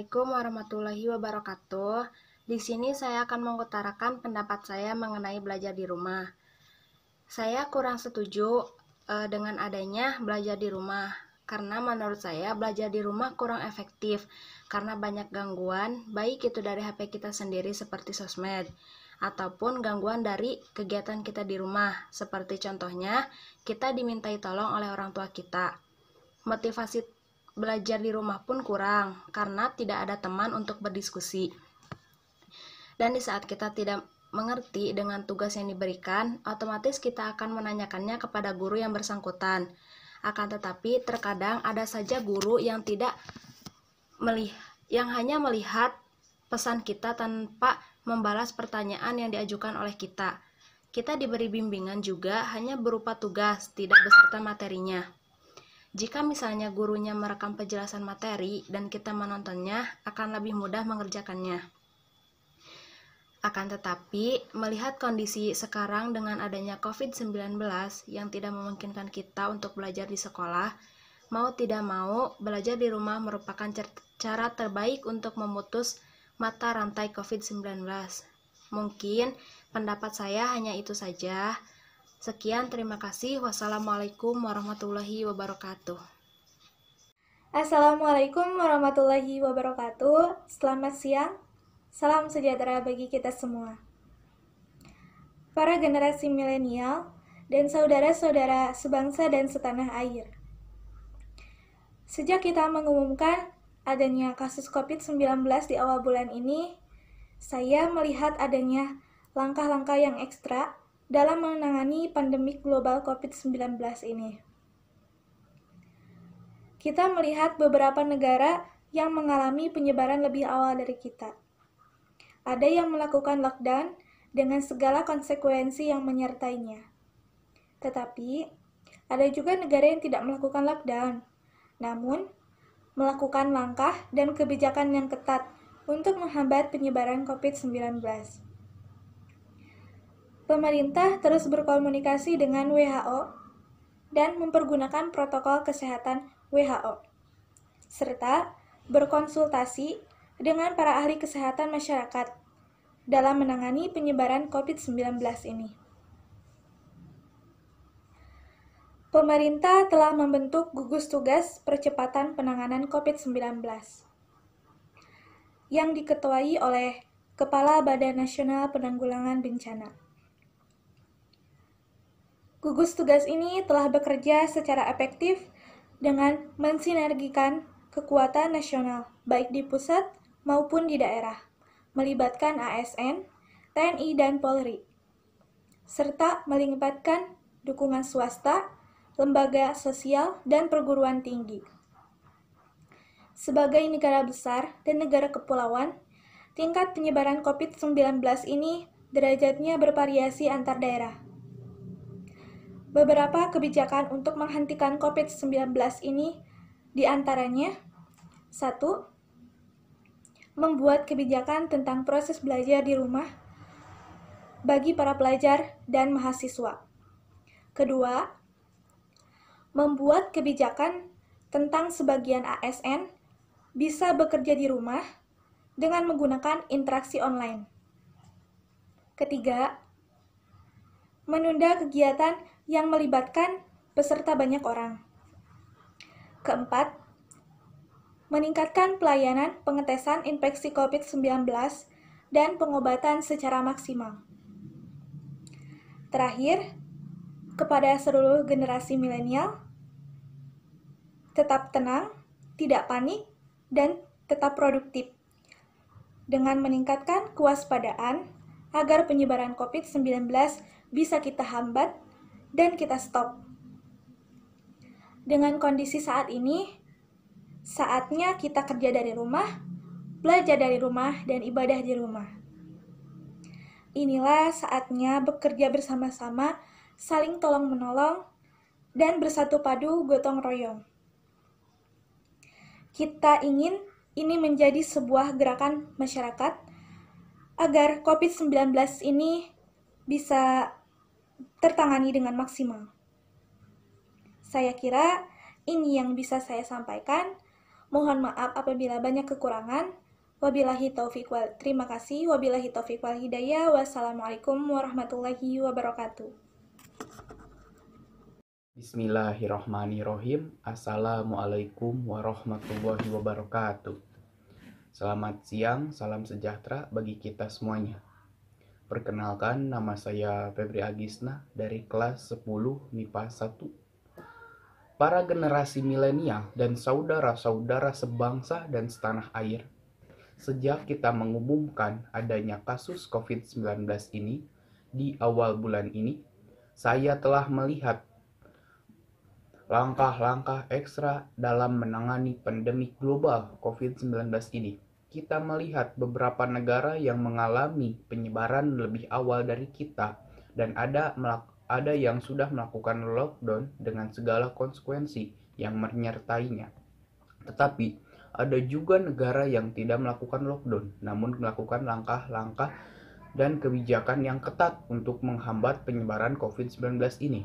Assalamualaikum warahmatullahi wabarakatuh. Di sini saya akan mengutarakan pendapat saya mengenai belajar di rumah. Saya kurang setuju dengan adanya belajar di rumah, karena menurut saya belajar di rumah kurang efektif karena banyak gangguan, baik itu dari HP kita sendiri seperti sosmed, ataupun gangguan dari kegiatan kita di rumah, seperti contohnya kita dimintai tolong oleh orang tua kita. Motivasi belajar di rumah pun kurang karena tidak ada teman untuk berdiskusi. Dan di saat kita tidak mengerti dengan tugas yang diberikan, otomatis kita akan menanyakannya kepada guru yang bersangkutan. Akan tetapi terkadang ada saja guru yang hanya melihat pesan kita tanpa membalas pertanyaan yang diajukan oleh kita. Kita diberi bimbingan juga hanya berupa tugas, tidak beserta materinya. Jika misalnya gurunya merekam penjelasan materi dan kita menontonnya, akan lebih mudah mengerjakannya. Akan tetapi, melihat kondisi sekarang dengan adanya COVID-19 yang tidak memungkinkan kita untuk belajar di sekolah, mau tidak mau, belajar di rumah merupakan cara terbaik untuk memutus mata rantai COVID-19. Mungkin pendapat saya hanya itu saja. Sekian, terima kasih. Wassalamualaikum warahmatullahi wabarakatuh. Assalamualaikum warahmatullahi wabarakatuh. Selamat siang. Salam sejahtera bagi kita semua. Para generasi milenial dan saudara-saudara sebangsa dan setanah air. Sejak kita mengumumkan adanya kasus COVID-19 di awal bulan ini, saya melihat adanya langkah-langkah yang ekstra dalam menangani pandemi global COVID-19 ini. Kita melihat beberapa negara yang mengalami penyebaran lebih awal dari kita. Ada yang melakukan lockdown dengan segala konsekuensi yang menyertainya. Tetapi, ada juga negara yang tidak melakukan lockdown, namun melakukan langkah dan kebijakan yang ketat untuk menghambat penyebaran COVID-19. Pemerintah terus berkomunikasi dengan WHO dan mempergunakan protokol kesehatan WHO, serta berkonsultasi dengan para ahli kesehatan masyarakat dalam menangani penyebaran COVID-19 ini. Pemerintah telah membentuk gugus tugas percepatan penanganan COVID-19 yang diketuai oleh Kepala Badan Nasional Penanggulangan Bencana. Gugus tugas ini telah bekerja secara efektif dengan mensinergikan kekuatan nasional, baik di pusat maupun di daerah, melibatkan ASN, TNI, dan Polri, serta melibatkan dukungan swasta, lembaga sosial, dan perguruan tinggi. Sebagai negara besar dan negara kepulauan, tingkat penyebaran COVID-19 ini derajatnya bervariasi antar daerah. Beberapa kebijakan untuk menghentikan COVID-19 ini diantaranya: 1. Membuat kebijakan tentang proses belajar di rumah bagi para pelajar dan mahasiswa. Kedua, membuat kebijakan tentang sebagian ASN bisa bekerja di rumah dengan menggunakan interaksi online. Ketiga, menunda kegiatan yang melibatkan peserta banyak orang. Keempat, meningkatkan pelayanan pengetesan infeksi COVID-19 dan pengobatan secara maksimal. Terakhir, kepada seluruh generasi milenial, tetap tenang, tidak panik, dan tetap produktif dengan meningkatkan kewaspadaan agar penyebaran COVID-19 bisa kita hambat dan kita stop. Dengan kondisi saat ini, saatnya kita kerja dari rumah, belajar dari rumah, dan ibadah di rumah. Inilah saatnya bekerja bersama-sama, saling tolong-menolong, dan bersatu padu gotong royong. Kita ingin ini menjadi sebuah gerakan masyarakat agar COVID-19 ini bisa tertangani dengan maksimal. Saya kira ini yang bisa saya sampaikan. Mohon maaf apabila banyak kekurangan. Terima kasih. Wabillahi taufiq wal hidayah. Wassalamualaikum warahmatullahi wabarakatuh. Bismillahirrohmanirrohim. Assalamualaikum warahmatullahi wabarakatuh. Selamat siang, salam sejahtera bagi kita semuanya. Perkenalkan, nama saya Febri Agisna dari kelas 10 MIPA 1. Para generasi milenial dan saudara-saudara sebangsa dan setanah air, sejak kita mengumumkan adanya kasus COVID-19 ini di awal bulan ini, saya telah melihat langkah-langkah ekstra dalam menangani pandemi global COVID-19 ini. Kita melihat beberapa negara yang mengalami penyebaran lebih awal dari kita dan ada yang sudah melakukan lockdown dengan segala konsekuensi yang menyertainya. Tetapi ada juga negara yang tidak melakukan lockdown, namun melakukan langkah-langkah dan kebijakan yang ketat untuk menghambat penyebaran COVID-19 ini.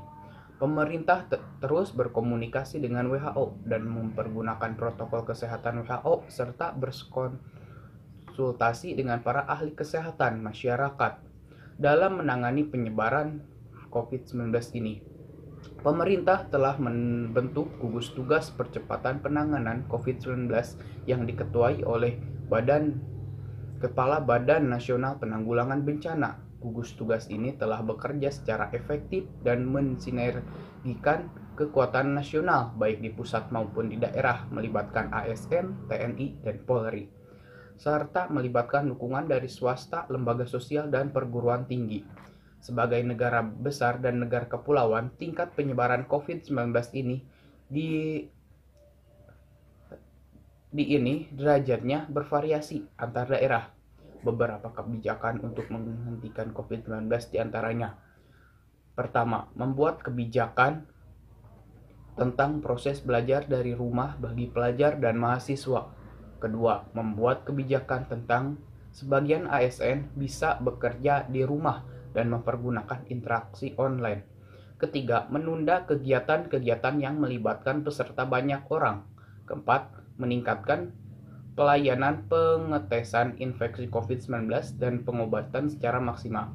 Pemerintah terus berkomunikasi dengan WHO dan mempergunakan protokol kesehatan WHO serta berkonsultasi dengan para ahli kesehatan masyarakat dalam menangani penyebaran COVID-19 ini. Pemerintah telah membentuk gugus tugas percepatan penanganan COVID-19 yang diketuai oleh Kepala Badan Nasional Penanggulangan Bencana. Gugus tugas ini telah bekerja secara efektif dan mensinergikan kekuatan nasional baik di pusat maupun di daerah, melibatkan ASN, TNI, dan Polri, serta melibatkan dukungan dari swasta, lembaga sosial, dan perguruan tinggi. Sebagai negara besar dan negara kepulauan, tingkat penyebaran COVID-19 ini derajatnya bervariasi antar daerah. Beberapa kebijakan untuk menghentikan COVID-19 diantaranya: pertama, membuat kebijakan tentang proses belajar dari rumah bagi pelajar dan mahasiswa. Kedua, membuat kebijakan tentang sebagian ASN bisa bekerja di rumah dan mempergunakan interaksi online. Ketiga, menunda kegiatan-kegiatan yang melibatkan peserta banyak orang. Keempat, meningkatkan pelayanan pengetesan infeksi COVID-19 dan pengobatan secara maksimal.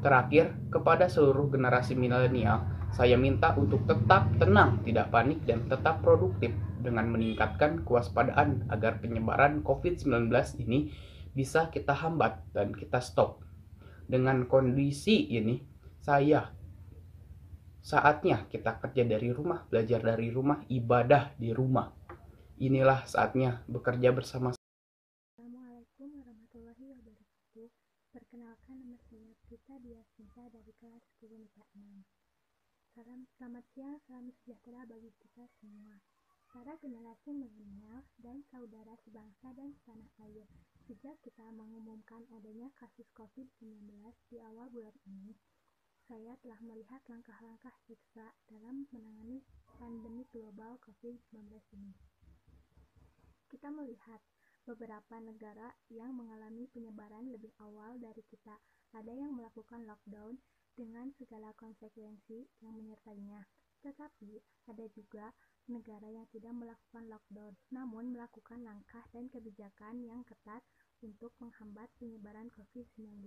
Terakhir, kepada seluruh generasi milenial, saya minta untuk tetap tenang, tidak panik, dan tetap produktif dengan meningkatkan kewaspadaan agar penyebaran COVID-19 ini bisa kita hambat dan kita stop. Dengan kondisi ini, saatnya kita kerja dari rumah, belajar dari rumah, ibadah di rumah. Inilah saatnya bekerja bersama. Assalamualaikum warahmatullahi wabarakatuh. Perkenalkan, nama saya Prita Diasmita dari kelas 10 MIPA 6. Selamat siang, salam sejahtera bagi kita semua. Para generasi milenial dan saudara sebangsa dan setanah air, sejak kita mengumumkan adanya kasus COVID-19 di awal bulan ini, saya telah melihat langkah-langkah ekstra dalam menangani pandemi global COVID-19 ini. Kita melihat beberapa negara yang mengalami penyebaran lebih awal dari kita. Ada yang melakukan lockdown dengan segala konsekuensi yang menyertainya. Tetapi ada juga negara yang tidak melakukan lockdown, namun melakukan langkah dan kebijakan yang ketat untuk menghambat penyebaran COVID-19.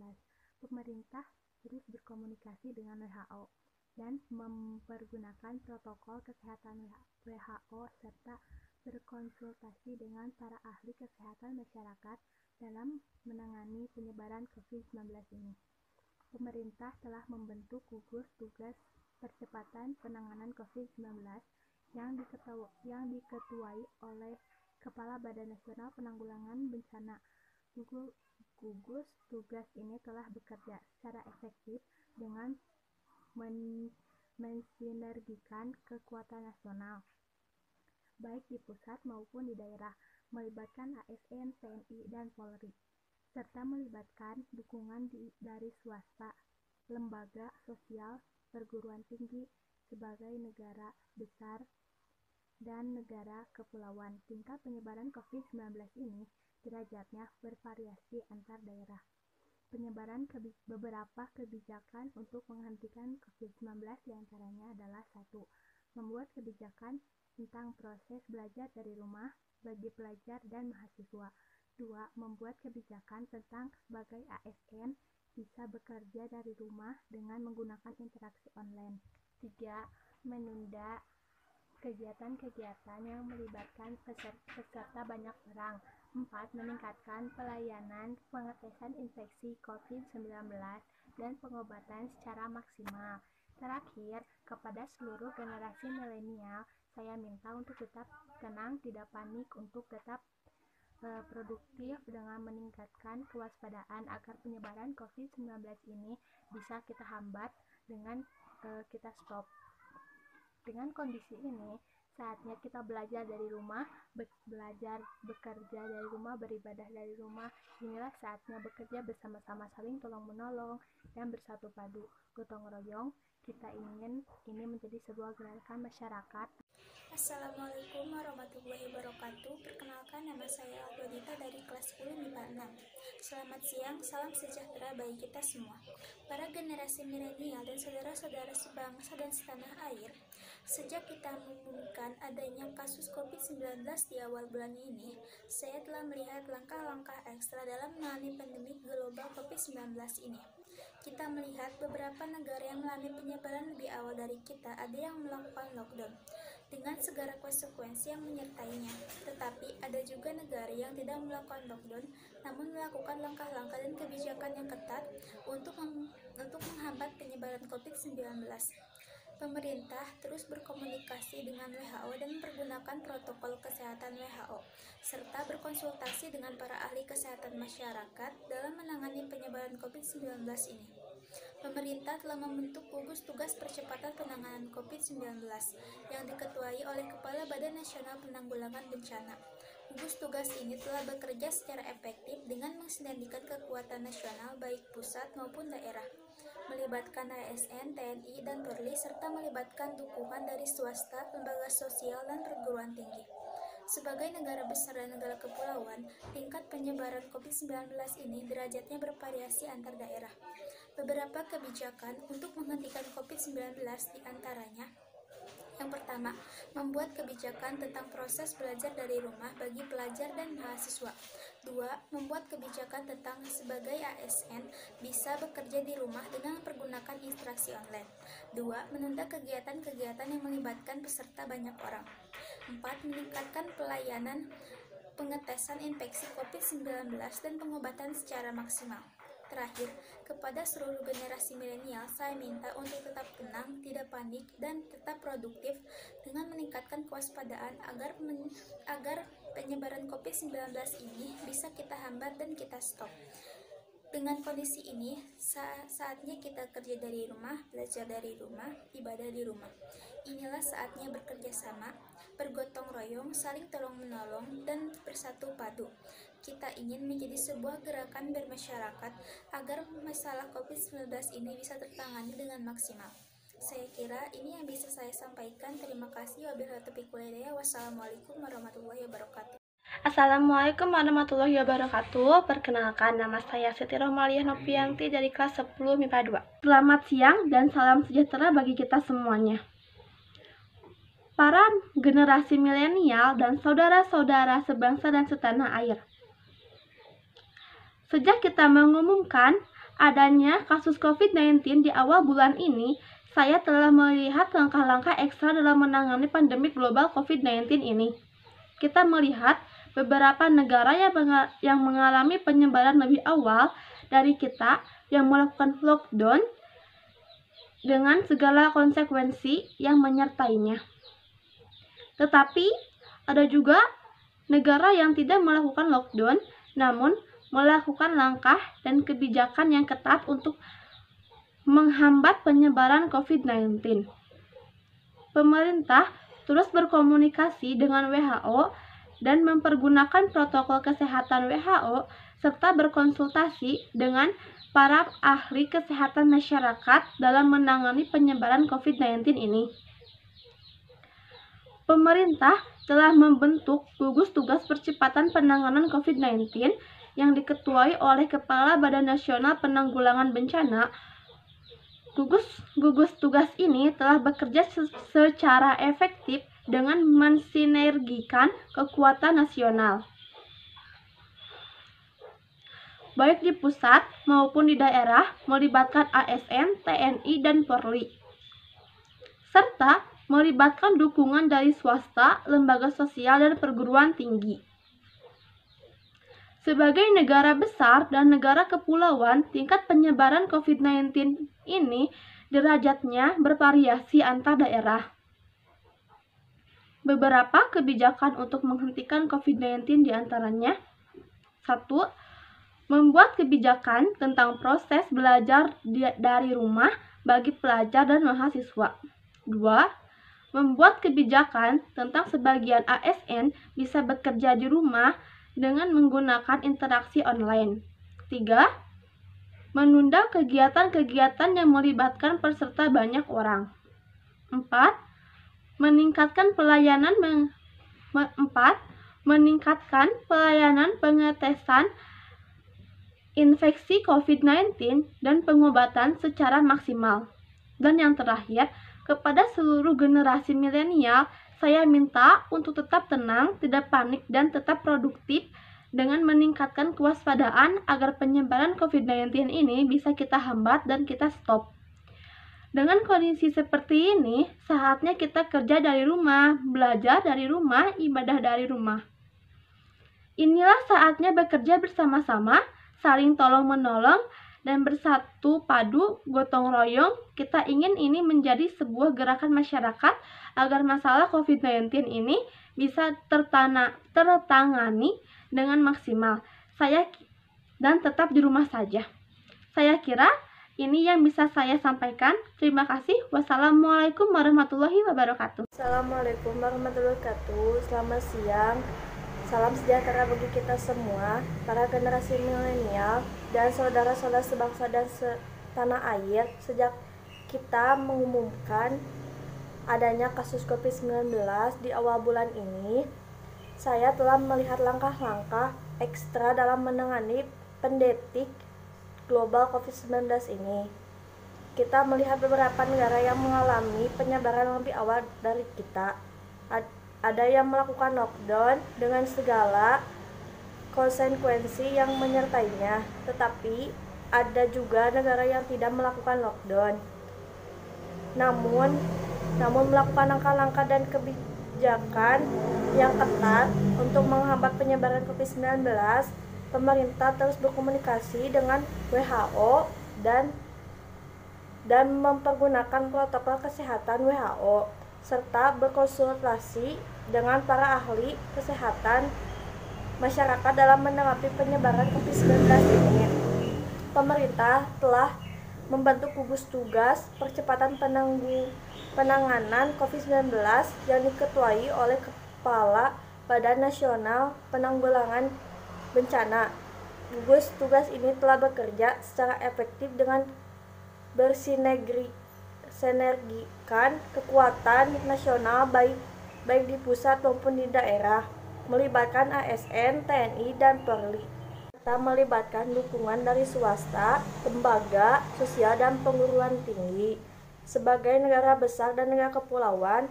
Pemerintah terus berkomunikasi dengan WHO dan mempergunakan protokol kesehatan WHO serta berkonsultasi dengan para ahli kesehatan masyarakat dalam menangani penyebaran COVID-19 ini. Pemerintah telah membentuk gugus tugas percepatan penanganan COVID-19 yang diketuai oleh Kepala Badan Nasional Penanggulangan Bencana. Gugus tugas ini telah bekerja secara efektif dengan mensinergikan kekuatan nasional baik di pusat maupun di daerah, melibatkan ASN, TNI, dan Polri, serta melibatkan dukungan dari swasta, lembaga sosial, perguruan tinggi. Sebagai negara besar dan negara kepulauan, tingkat penyebaran COVID-19 ini derajatnya bervariasi antar daerah. Beberapa kebijakan untuk menghentikan COVID-19 diantaranya adalah: 1. Membuat kebijakan tentang proses belajar dari rumah bagi pelajar dan mahasiswa. 2. Membuat kebijakan tentang sebagai ASN bisa bekerja dari rumah dengan menggunakan interaksi online. 3. Menunda kegiatan-kegiatan yang melibatkan peserta banyak orang. 4. Meningkatkan pelayanan pengetesan infeksi COVID-19 dan pengobatan secara maksimal. Terakhir, kepada seluruh generasi milenial, saya minta untuk tetap tenang, tidak panik, untuk tetap produktif dengan meningkatkan kewaspadaan agar penyebaran COVID-19 ini bisa kita hambat dengan kita stop. Dengan kondisi ini, saatnya kita belajar dari rumah, bekerja dari rumah, beribadah dari rumah. Inilah saatnya bekerja bersama-sama, saling tolong-menolong, dan bersatu padu. Gotong royong, kita ingin ini menjadi sebuah gerakan masyarakat. Assalamualaikum warahmatullahi wabarakatuh. Perkenalkan, nama saya Aldonita dari kelas 10 MIPA 6. Selamat siang, salam sejahtera bagi kita semua. Para generasi milenial dan saudara-saudara sebangsa dan setanah air, sejak kita mengumumkan adanya kasus COVID-19 di awal bulan ini, saya telah melihat langkah-langkah ekstra dalam menangani pandemi global COVID-19 ini. Kita melihat beberapa negara yang mengalami penyebaran lebih awal dari kita, ada yang melakukan lockdown dengan segala konsekuensi yang menyertainya. Tetapi ada juga negara yang tidak melakukan lockdown, namun melakukan langkah-langkah dan kebijakan yang ketat untuk menghambat penyebaran COVID-19. Pemerintah terus berkomunikasi dengan WHO dan mempergunakan protokol kesehatan WHO, serta berkonsultasi dengan para ahli kesehatan masyarakat dalam menangani penyebaran COVID-19 ini. Pemerintah telah membentuk gugus tugas percepatan penanganan COVID-19 yang diketuai oleh Kepala Badan Nasional Penanggulangan Bencana. Gugus tugas ini telah bekerja secara efektif dengan mensinergikan kekuatan nasional baik pusat maupun daerah, melibatkan ASN, TNI, dan Polri, serta melibatkan dukungan dari swasta, lembaga sosial, dan perguruan tinggi. Sebagai negara besar dan negara kepulauan, tingkat penyebaran COVID-19 ini derajatnya bervariasi antar daerah. Beberapa kebijakan untuk menghentikan COVID-19 diantaranya: yang pertama, membuat kebijakan tentang proses belajar dari rumah bagi pelajar dan mahasiswa. 2. Membuat kebijakan tentang sebagai ASN bisa bekerja di rumah dengan mempergunakan interaksi online. 2. Menunda kegiatan-kegiatan yang melibatkan peserta banyak orang. 4. Meningkatkan pelayanan pengetesan infeksi COVID-19 dan pengobatan secara maksimal. Terakhir, kepada seluruh generasi milenial, saya minta untuk tetap tenang, tidak panik, dan tetap produktif dengan meningkatkan kewaspadaan agar penyebaran COVID-19 ini bisa kita hambat dan kita stop. Dengan kondisi ini, saatnya kita kerja dari rumah, belajar dari rumah, ibadah di rumah. Inilah saatnya bekerja sama, bergotong royong, saling tolong-menolong, dan bersatu padu. Kita ingin menjadi sebuah gerakan bermasyarakat agar masalah COVID-19 ini bisa tertangani dengan maksimal. Saya kira ini yang bisa saya sampaikan. Terima kasih. Wabillahi taufiq wal hidayah. Wassalamualaikum warahmatullahi wabarakatuh. Assalamualaikum warahmatullahi wabarakatuh. Perkenalkan, nama saya Siti Rohmaliah Novianti dari kelas 10 MIPA 2. Selamat siang dan salam sejahtera bagi kita semuanya. Para generasi milenial dan saudara-saudara sebangsa dan setanah air, sejak kita mengumumkan adanya kasus COVID-19 di awal bulan ini, saya telah melihat langkah-langkah ekstra dalam menangani pandemi global COVID-19 ini. Kita melihat beberapa negara yang mengalami penyebaran lebih awal dari kita yang melakukan lockdown dengan segala konsekuensi yang menyertainya. Tetapi ada juga negara yang tidak melakukan lockdown, namun melakukan langkah dan kebijakan yang ketat untuk menghambat penyebaran COVID-19. Pemerintah terus berkomunikasi dengan WHO dan mempergunakan protokol kesehatan WHO serta berkonsultasi dengan para ahli kesehatan masyarakat dalam menangani penyebaran COVID-19 ini. Pemerintah telah membentuk gugus tugas percepatan penanganan COVID-19 yang diketuai oleh Kepala Badan Nasional Penanggulangan Bencana. Gugus tugas ini telah bekerja secara efektif dengan mensinergikan kekuatan nasional, baik di pusat maupun di daerah, melibatkan ASN, TNI, dan Polri, serta melibatkan dukungan dari swasta, lembaga sosial, dan perguruan tinggi. Sebagai negara besar dan negara kepulauan, tingkat penyebaran COVID-19 ini derajatnya bervariasi antar daerah. Beberapa kebijakan untuk menghentikan COVID-19 diantaranya: 1. Membuat kebijakan tentang proses belajar dari rumah bagi pelajar dan mahasiswa. 2. Membuat kebijakan tentang sebagian ASN bisa bekerja di rumah dengan menggunakan interaksi online. 3. Menunda kegiatan-kegiatan yang melibatkan peserta banyak orang. 4. Meningkatkan pelayanan pengetesan infeksi COVID-19 dan pengobatan secara maksimal. Dan yang terakhir, kepada seluruh generasi milenial, saya minta untuk tetap tenang, tidak panik, dan tetap produktif dengan meningkatkan kewaspadaan agar penyebaran COVID-19 ini bisa kita hambat dan kita stop. Dengan kondisi seperti ini, saatnya kita kerja dari rumah, belajar dari rumah, ibadah dari rumah. Inilah saatnya bekerja bersama-sama, saling tolong-menolong, dan bersatu padu, gotong royong. Kita ingin ini menjadi sebuah gerakan masyarakat agar masalah COVID-19 ini bisa tertangani dengan maksimal. Dan tetap di rumah saja. Saya kira ini yang bisa saya sampaikan. Terima kasih. Wassalamualaikum warahmatullahi wabarakatuh. Assalamualaikum warahmatullahi wabarakatuh. Selamat siang. Salam sejahtera bagi kita semua, para generasi milenial dan saudara-saudara sebangsa dan setanah air. Sejak kita mengumumkan adanya kasus COVID-19 di awal bulan ini, saya telah melihat langkah-langkah ekstra dalam menangani pandemi global COVID-19 ini. Kita melihat beberapa negara yang mengalami penyebaran lebih awal dari kita. Ada yang melakukan lockdown dengan segala konsekuensi yang menyertainya, tetapi ada juga negara yang tidak melakukan lockdown. Namun melakukan langkah-langkah dan kebijakan yang ketat untuk menghambat penyebaran COVID-19, pemerintah terus berkomunikasi dengan WHO dan mempergunakan protokol kesehatan WHO, serta berkonsultasi dengan para ahli kesehatan masyarakat dalam menanggapi penyebaran COVID-19 ini. Pemerintah telah membentuk gugus tugas percepatan penanganan COVID-19 yang diketuai oleh Kepala Badan Nasional Penanggulangan Bencana. Gugus tugas ini telah bekerja secara efektif dengan bersinergikan kekuatan nasional baik di pusat maupun di daerah, melibatkan ASN, TNI, dan Polri, serta melibatkan dukungan dari swasta, lembaga sosial, dan perguruan tinggi. Sebagai negara besar dan negara kepulauan,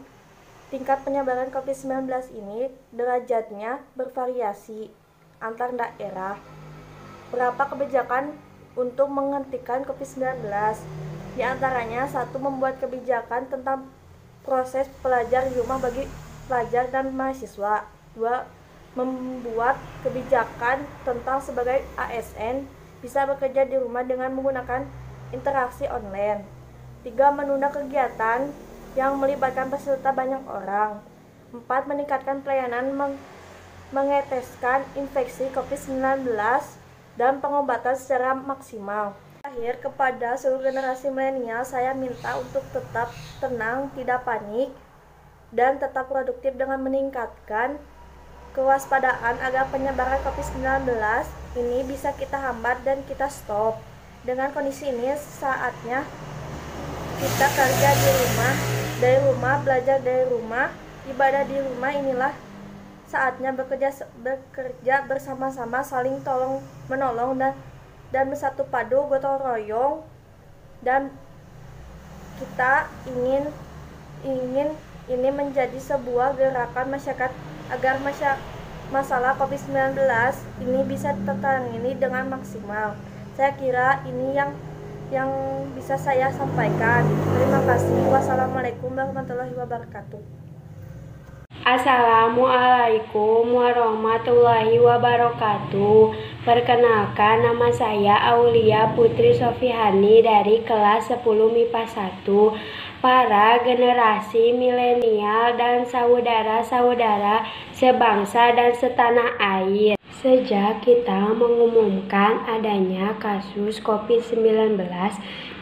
tingkat penyebaran COVID-19 ini derajatnya bervariasi antar daerah. Berapa kebijakan untuk menghentikan COVID-19? Di antaranya, 1. Membuat kebijakan tentang proses belajar di rumah bagi pelajar dan mahasiswa. 2. Membuat kebijakan tentang sebagai ASN bisa bekerja di rumah dengan menggunakan interaksi online. 3. Menunda kegiatan yang melibatkan peserta banyak orang. 4. Meningkatkan pelayanan mengeteskan infeksi COVID-19 dan pengobatan secara maksimal. Terakhir, kepada seluruh generasi milenial, saya minta untuk tetap tenang, tidak panik, dan tetap produktif dengan meningkatkan kewaspadaan agar penyebaran COVID-19 ini bisa kita hambat dan kita stop. Dengan kondisi ini, saatnya kita kerja di rumah, dari rumah, belajar dari rumah, ibadah di rumah. Inilah saatnya bekerja bersama-sama, saling tolong menolong dan bersatu padu, gotong royong, dan kita ingin Ini menjadi sebuah gerakan masyarakat agar masalah COVID-19 ini bisa tertangani dengan maksimal. Saya kira ini yang bisa saya sampaikan. Terima kasih. Wassalamualaikum warahmatullahi wabarakatuh. Assalamualaikum warahmatullahi wabarakatuh. Perkenalkan, nama saya Aulia Putri Sofihani dari kelas 10 MIPA 1. Para generasi milenial dan saudara-saudara sebangsa dan setanah air. Sejak kita mengumumkan adanya kasus COVID-19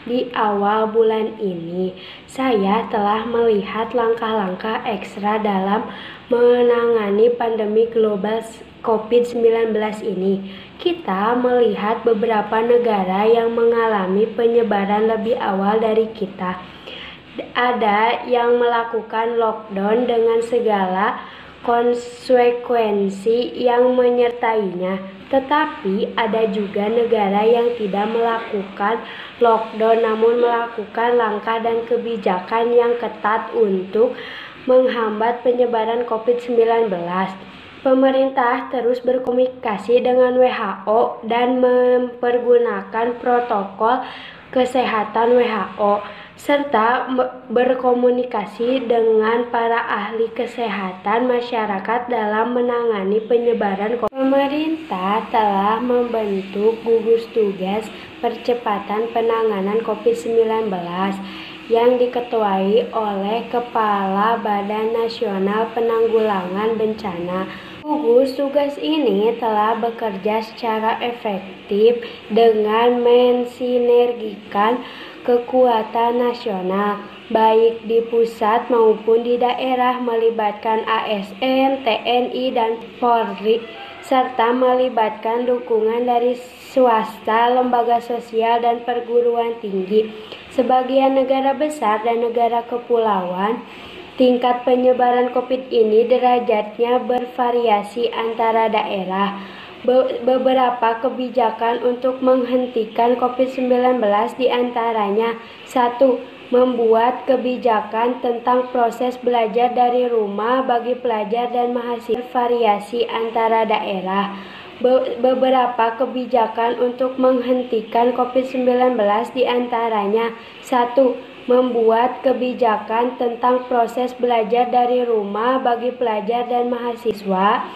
di awal bulan ini, saya telah melihat langkah-langkah ekstra dalam menangani pandemi global COVID-19 ini. Kita melihat beberapa negara yang mengalami penyebaran lebih awal dari kita. Ada yang melakukan lockdown dengan segala konsekuensi yang menyertainya, tetapi ada juga negara yang tidak melakukan lockdown namun melakukan langkah dan kebijakan yang ketat untuk menghambat penyebaran COVID-19. Pemerintah terus berkomunikasi dengan WHO dan mempergunakan protokol kesehatan WHO serta berkomunikasi dengan para ahli kesehatan masyarakat dalam menangani penyebaran COVID. Pemerintah telah membentuk gugus tugas percepatan penanganan COVID-19 yang diketuai oleh Kepala Badan Nasional Penanggulangan Bencana. Gugus tugas ini telah bekerja secara efektif dengan mensinergikan kekuatan nasional, baik di pusat maupun di daerah, melibatkan ASN, TNI, dan Polri, serta melibatkan dukungan dari swasta, lembaga sosial, dan perguruan tinggi. Sebagian negara besar dan negara kepulauan, tingkat penyebaran COVID ini derajatnya bervariasi antara daerah. Beberapa kebijakan untuk menghentikan COVID-19 diantaranya: 1. Membuat kebijakan tentang proses belajar dari rumah bagi pelajar dan mahasiswa variasi antara daerah. Beberapa kebijakan untuk menghentikan COVID-19 diantaranya: 1. Membuat kebijakan tentang proses belajar dari rumah bagi pelajar dan mahasiswa.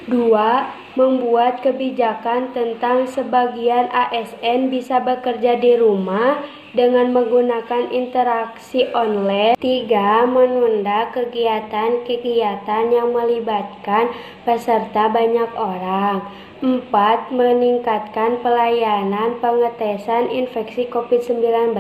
2. Membuat kebijakan tentang sebagian ASN bisa bekerja di rumah dengan menggunakan interaksi online. 3. Menunda kegiatan-kegiatan yang melibatkan peserta banyak orang. 4. Meningkatkan pelayanan pengetesan infeksi COVID-19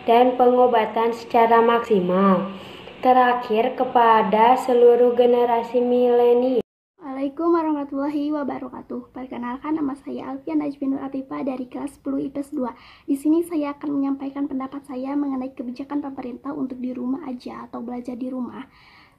dan pengobatan secara maksimal. Terakhir, kepada seluruh generasi milenial. Assalamualaikum warahmatullahi wabarakatuh. Perkenalkan, nama saya Alfian Najminur Atifah dari kelas 10 IPS 2. Di sini saya akan menyampaikan pendapat saya mengenai kebijakan pemerintah untuk di rumah aja atau belajar di rumah.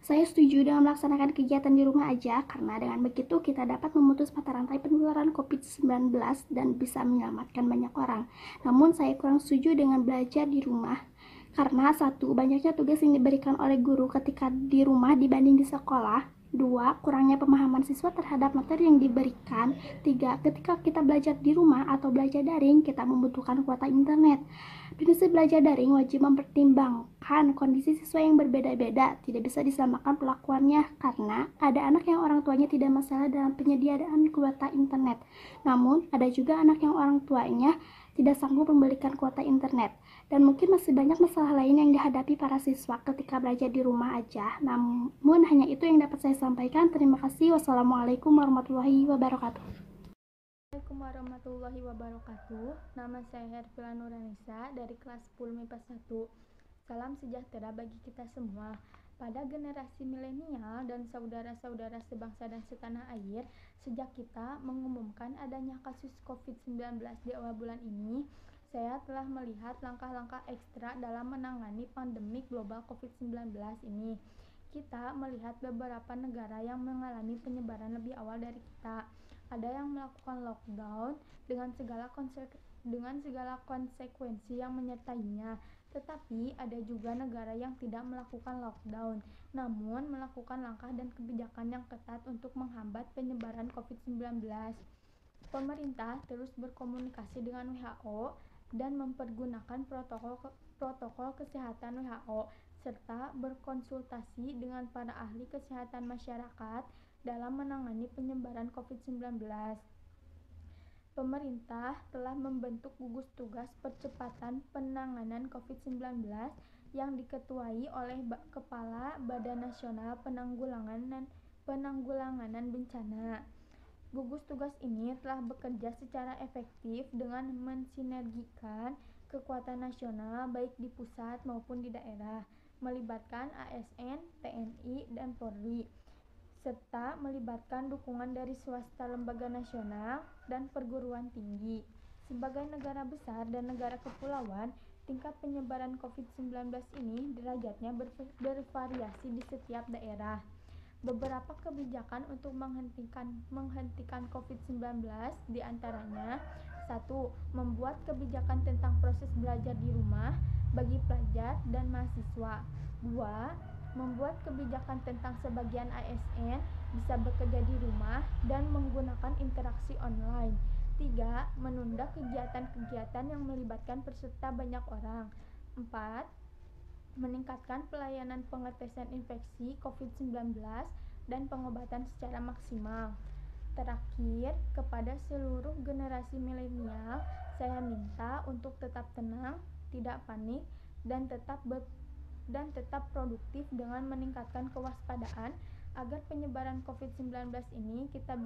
Saya setuju dengan melaksanakan kegiatan di rumah aja karena dengan begitu kita dapat memutus mata rantai penularan COVID-19 dan bisa menyelamatkan banyak orang. Namun saya kurang setuju dengan belajar di rumah karena 1. Banyaknya tugas yang diberikan oleh guru ketika di rumah dibanding di sekolah. 2. Kurangnya pemahaman siswa terhadap materi yang diberikan. 3. Ketika kita belajar di rumah atau belajar daring, kita membutuhkan kuota internet. Prinsip belajar daring wajib mempertimbangkan kondisi siswa yang berbeda-beda. Tidak bisa disamakan perlakuannya karena ada anak yang orang tuanya tidak masalah dalam penyediaan kuota internet. Namun, ada juga anak yang orang tuanya tidak sanggup membelikan kuota internet. Dan mungkin masih banyak masalah lain yang dihadapi para siswa ketika belajar di rumah aja. Namun hanya itu yang dapat saya sampaikan. Terima kasih. Wassalamualaikum warahmatullahi wabarakatuh. Assalamualaikum warahmatullahi wabarakatuh. Nama saya Hervila Nuranisa dari kelas 10 MIPA 1. Salam sejahtera bagi kita semua. Pada generasi milenial dan saudara-saudara sebangsa dan setanah air, sejak kita mengumumkan adanya kasus COVID-19 di awal bulan ini, saya telah melihat langkah-langkah ekstra dalam menangani pandemi global COVID-19 ini. Kita melihat beberapa negara yang mengalami penyebaran lebih awal dari kita. Ada yang melakukan lockdown dengan segala konsekuensi yang menyertainya, Tetapi ada juga negara yang tidak melakukan lockdown, namun melakukan langkah dan kebijakan yang ketat untuk menghambat penyebaran COVID-19. Pemerintah terus berkomunikasi dengan WHO dan mempergunakan protokol kesehatan WHO serta berkonsultasi dengan para ahli kesehatan masyarakat dalam menangani penyebaran COVID-19. Pemerintah telah membentuk gugus tugas percepatan penanganan COVID-19 yang diketuai oleh Kepala Badan Nasional Penanggulangan Bencana. Gugus tugas ini telah bekerja secara efektif dengan mensinergikan kekuatan nasional baik di pusat maupun di daerah, melibatkan ASN, TNI, dan Polri, serta melibatkan dukungan dari swasta, lembaga nasional, dan perguruan tinggi. Sebagai negara besar dan negara kepulauan, tingkat penyebaran COVID-19 ini derajatnya bervariasi di setiap daerah. Beberapa kebijakan untuk menghentikan COVID-19 diantaranya: 1. Membuat kebijakan tentang proses belajar di rumah bagi pelajar dan mahasiswa. 2. Membuat kebijakan tentang sebagian ASN bisa bekerja di rumah dan menggunakan interaksi online. 3. Menunda kegiatan-kegiatan yang melibatkan peserta banyak orang. 4. Meningkatkan pelayanan pengetesan infeksi COVID-19 dan pengobatan secara maksimal. Terakhir, kepada seluruh generasi milenial, saya minta untuk tetap tenang, tidak panik, dan tetap produktif dengan meningkatkan kewaspadaan agar penyebaran COVID-19 ini kita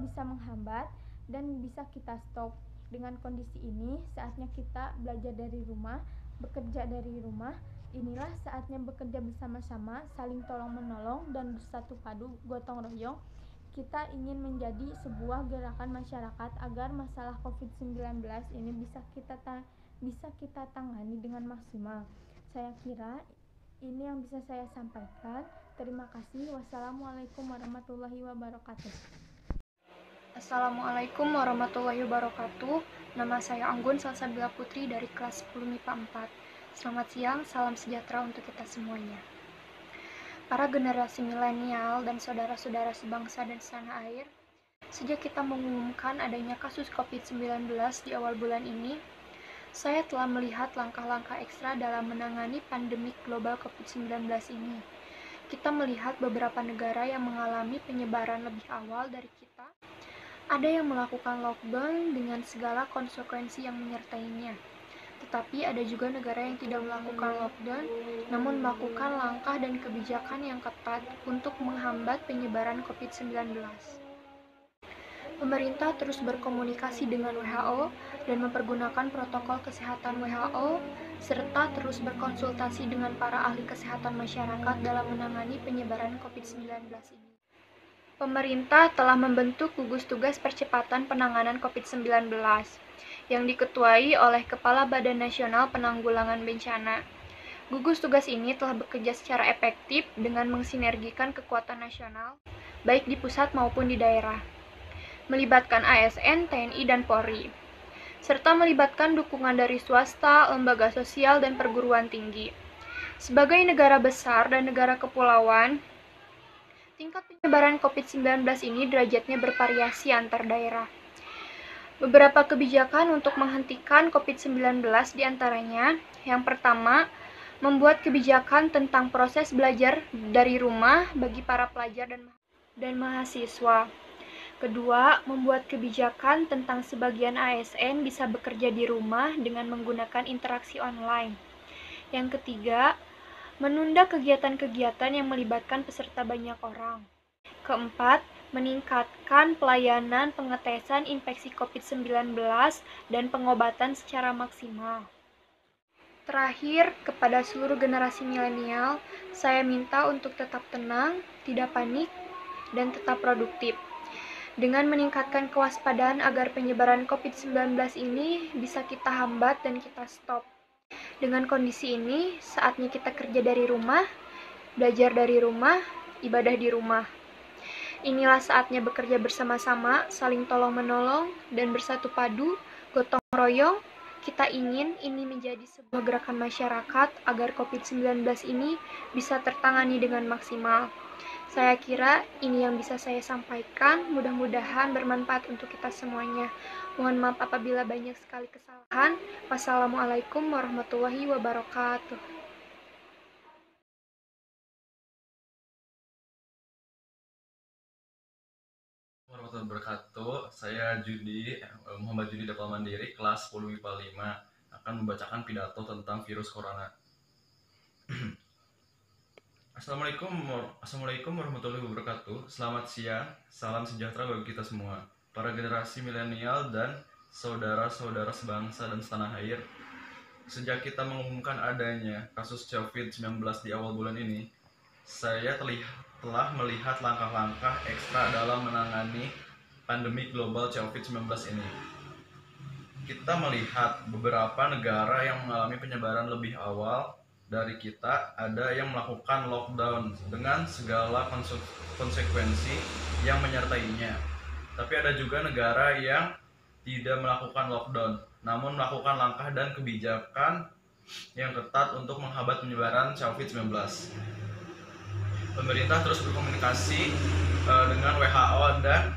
bisa menghambat dan bisa kita stop. Dengan kondisi ini, saatnya kita belajar dari rumah, bekerja dari rumah. Inilah saatnya bekerja bersama-sama, saling tolong-menolong, dan bersatu padu, gotong royong. Kita ingin menjadi sebuah gerakan masyarakat agar masalah COVID-19 ini bisa kita tangani dengan maksimal. Saya kira ini yang bisa saya sampaikan. Terima kasih. Wassalamualaikum warahmatullahi wabarakatuh. Assalamualaikum warahmatullahi wabarakatuh. Nama saya Anggun Salsabila Putri dari kelas 10 MIPA 4. Selamat siang, salam sejahtera untuk kita semuanya. Para generasi milenial dan saudara-saudara sebangsa dan setanah air, sejak kita mengumumkan adanya kasus COVID-19 di awal bulan ini, saya telah melihat langkah-langkah ekstra dalam menangani pandemi global COVID-19 ini. Kita melihat beberapa negara yang mengalami penyebaran lebih awal dari kita. Ada yang melakukan lockdown dengan segala konsekuensi yang menyertainya. Tetapi ada juga negara yang tidak melakukan lockdown, namun melakukan langkah dan kebijakan yang ketat untuk menghambat penyebaran COVID-19. Pemerintah terus berkomunikasi dengan WHO dan mempergunakan protokol kesehatan WHO, serta terus berkonsultasi dengan para ahli kesehatan masyarakat dalam menangani penyebaran COVID-19 ini. Pemerintah telah membentuk gugus tugas percepatan penanganan COVID-19 yang diketuai oleh Kepala Badan Nasional Penanggulangan Bencana. Gugus tugas ini telah bekerja secara efektif dengan mensinergikan kekuatan nasional, baik di pusat maupun di daerah, melibatkan ASN, TNI, dan Polri, serta melibatkan dukungan dari swasta, lembaga sosial, dan perguruan tinggi. Sebagai negara besar dan negara kepulauan, tingkat penyebaran COVID-19 ini derajatnya bervariasi antar daerah. Beberapa kebijakan untuk menghentikan COVID-19 diantaranya: yang pertama, membuat kebijakan tentang proses belajar dari rumah bagi para pelajar dan mahasiswa. Kedua, membuat kebijakan tentang sebagian ASN bisa bekerja di rumah dengan menggunakan interaksi online. Yang ketiga, menunda kegiatan-kegiatan yang melibatkan peserta banyak orang. Keempat, meningkatkan pelayanan pengetesan infeksi COVID-19 dan pengobatan secara maksimal. Terakhir, kepada seluruh generasi milenial, saya minta untuk tetap tenang, tidak panik, dan tetap produktif. Dengan meningkatkan kewaspadaan agar penyebaran COVID-19 ini bisa kita hambat dan kita stop. Dengan kondisi ini, saatnya kita kerja dari rumah, belajar dari rumah, ibadah di rumah. Inilah saatnya bekerja bersama-sama, saling tolong-menolong, dan bersatu padu, gotong royong, Kita ingin ini menjadi sebuah gerakan masyarakat agar COVID-19 ini bisa tertangani dengan maksimal. Saya kira ini yang bisa saya sampaikan, mudah-mudahan bermanfaat untuk kita semuanya. Mohon maaf apabila banyak sekali kesalahan. Wassalamualaikum warahmatullahi wabarakatuh. Warahmatullahi wabarakatuh. Saya Muhammad Judi Dapal Mandiri, kelas 10 MIPA 5, akan membacakan pidato tentang virus corona. Assalamualaikum warahmatullahi wabarakatuh. Selamat siang, salam sejahtera bagi kita semua, para generasi milenial dan saudara-saudara sebangsa dan setanah air. Sejak kita mengumumkan adanya kasus COVID-19 di awal bulan ini, saya telah melihat langkah-langkah ekstra dalam menangani pandemi global COVID-19 ini. Kita melihat beberapa negara yang mengalami penyebaran lebih awal dari kita, ada yang melakukan lockdown dengan segala konsekuensi yang menyertainya. Tapi ada juga negara yang tidak melakukan lockdown, namun melakukan langkah dan kebijakan yang ketat untuk menghambat penyebaran COVID-19. Pemerintah terus berkomunikasi dengan WHO dan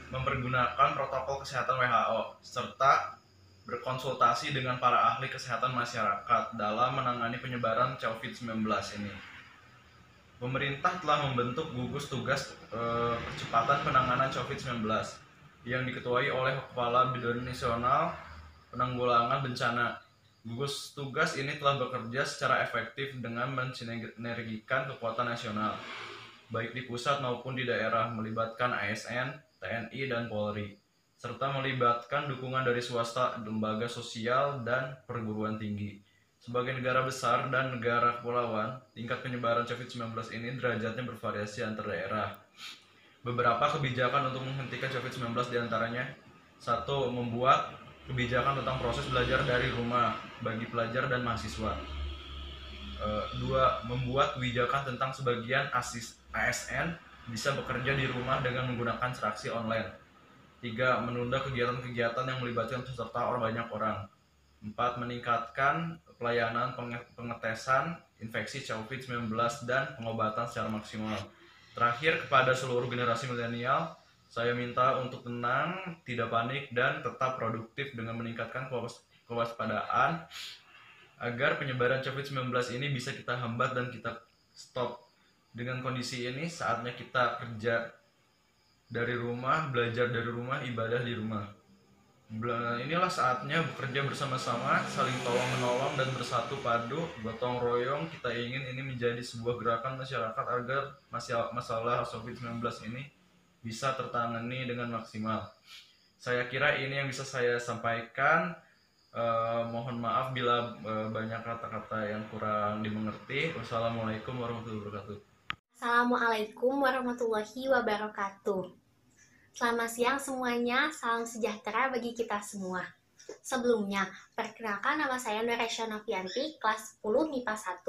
mempergunakan protokol kesehatan WHO, serta berkonsultasi dengan para ahli kesehatan masyarakat dalam menangani penyebaran COVID-19 ini. Pemerintah telah membentuk gugus tugas percepatan penanganan COVID-19 yang diketuai oleh Kepala Badan Nasional Penanggulangan Bencana. Gugus tugas ini telah bekerja secara efektif dengan mensinergikan kekuatan nasional, baik di pusat maupun di daerah, melibatkan ASN, TNI, dan Polri, serta melibatkan dukungan dari swasta, lembaga sosial, dan perguruan tinggi. Sebagai negara besar dan negara kepulauan, tingkat penyebaran COVID-19 ini derajatnya bervariasi antar daerah. Beberapa kebijakan untuk menghentikan COVID-19 diantaranya: 1. Membuat kebijakan tentang proses belajar dari rumah bagi pelajar dan mahasiswa. 2. Membuat kebijakan tentang sebagian ASN bisa bekerja di rumah dengan menggunakan interaksi online. 3. Menunda kegiatan-kegiatan yang melibatkan peserta banyak orang. 4. Meningkatkan pelayanan pengetesan infeksi COVID-19 dan pengobatan secara maksimal. Terakhir, kepada seluruh generasi milenial, saya minta untuk tenang, tidak panik, dan tetap produktif dengan meningkatkan kewaspadaan agar penyebaran COVID-19 ini bisa kita hambat dan kita stop. Dengan kondisi ini, saatnya kita kerja dari rumah, belajar dari rumah, ibadah di rumah. Inilah saatnya bekerja bersama-sama, saling tolong-menolong, dan bersatu padu, gotong royong. Kita ingin ini menjadi sebuah gerakan masyarakat agar masalah COVID-19 ini bisa tertangani dengan maksimal. Saya kira ini yang bisa saya sampaikan. Mohon maaf bila banyak kata-kata yang kurang dimengerti. Wassalamualaikum warahmatullahi wabarakatuh. Assalamualaikum warahmatullahi wabarakatuh. Selamat siang semuanya, salam sejahtera bagi kita semua. Sebelumnya, perkenalkan nama saya Nuresha Novianti, kelas 10 MIPA 1.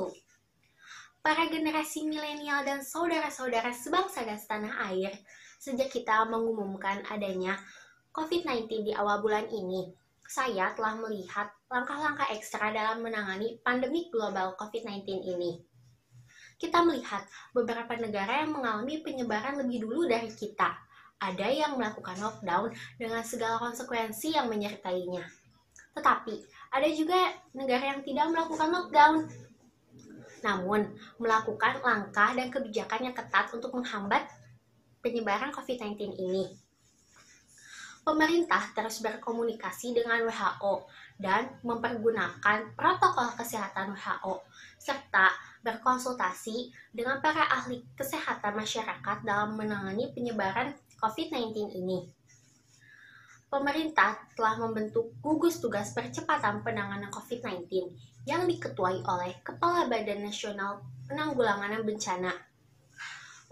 Para generasi milenial dan saudara-saudara sebangsa dan setanah air, sejak kita mengumumkan adanya COVID-19 di awal bulan ini, saya telah melihat langkah-langkah ekstra dalam menangani pandemi global COVID-19 ini. Kita melihat beberapa negara yang mengalami penyebaran lebih dulu dari kita. Ada yang melakukan lockdown dengan segala konsekuensi yang menyertainya. Tetapi, ada juga negara yang tidak melakukan lockdown, namun melakukan langkah dan kebijakan yang ketat untuk menghambat penyebaran COVID-19 ini. Pemerintah terus berkomunikasi dengan WHO dan mempergunakan protokol kesehatan WHO, serta berkonsultasi dengan para ahli kesehatan masyarakat dalam menangani penyebaran COVID-19 ini. Pemerintah telah membentuk gugus tugas percepatan penanganan COVID-19 yang diketuai oleh Kepala Badan Nasional Penanggulangan Bencana.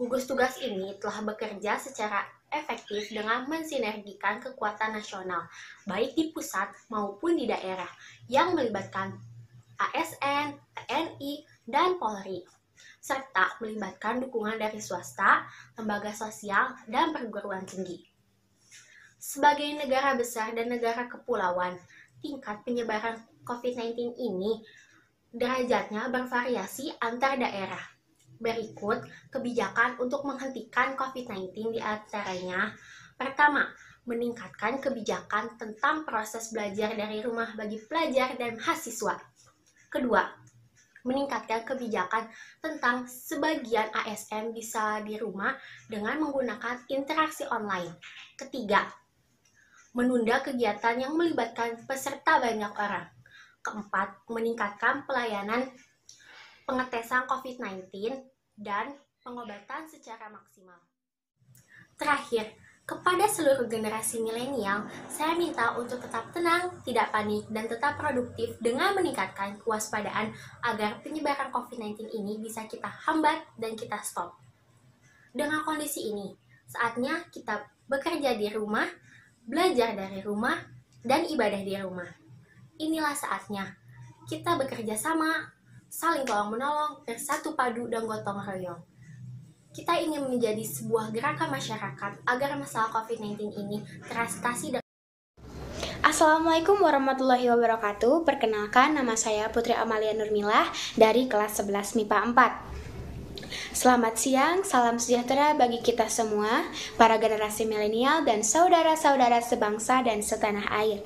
Gugus tugas ini telah bekerja secara efektif dengan mensinergikan kekuatan nasional, baik di pusat maupun di daerah, yang melibatkan ASN, TNI, dan Polri, serta melibatkan dukungan dari swasta, lembaga sosial, dan perguruan tinggi. Sebagai negara besar dan negara kepulauan, tingkat penyebaran COVID-19 ini derajatnya bervariasi antar daerah. Berikut kebijakan untuk menghentikan COVID-19 di antaranya. Pertama, meningkatkan kebijakan tentang proses belajar dari rumah bagi pelajar dan mahasiswa. Kedua, meningkatkan kebijakan tentang sebagian ASN bisa di rumah dengan menggunakan interaksi online. Ketiga, menunda kegiatan yang melibatkan peserta banyak orang. Keempat, meningkatkan pelayanan pengetesan COVID-19 dan pengobatan secara maksimal. Terakhir, kepada seluruh generasi milenial, saya minta untuk tetap tenang, tidak panik, dan tetap produktif dengan meningkatkan kewaspadaan agar penyebaran COVID-19 ini bisa kita hambat dan kita stop. Dengan kondisi ini, saatnya kita bekerja di rumah, belajar dari rumah, dan ibadah di rumah. Inilah saatnya kita bekerja sama, saling tolong-menolong, bersatu padu dan gotong royong. Kita ingin menjadi sebuah gerakan masyarakat agar masalah COVID-19 ini teratasi. Assalamualaikum warahmatullahi wabarakatuh. Perkenalkan, nama saya Putri Amalia Nurmilah dari kelas 11 MIPA 4. Selamat siang, salam sejahtera bagi kita semua, para generasi milenial dan saudara-saudara sebangsa dan setanah air.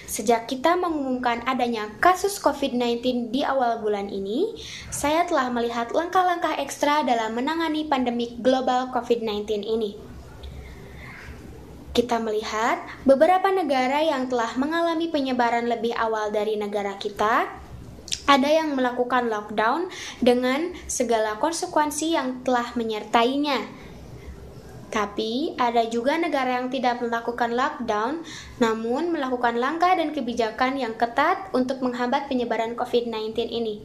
Sejak kita mengumumkan adanya kasus COVID-19 di awal bulan ini, saya telah melihat langkah-langkah ekstra dalam menangani pandemi global COVID-19 ini. Kita melihat beberapa negara yang telah mengalami penyebaran lebih awal dari negara kita. Ada yang melakukan lockdown dengan segala konsekuensi yang telah menyertainya. Tapi, ada juga negara yang tidak melakukan lockdown, namun melakukan langkah dan kebijakan yang ketat untuk menghambat penyebaran COVID-19 ini.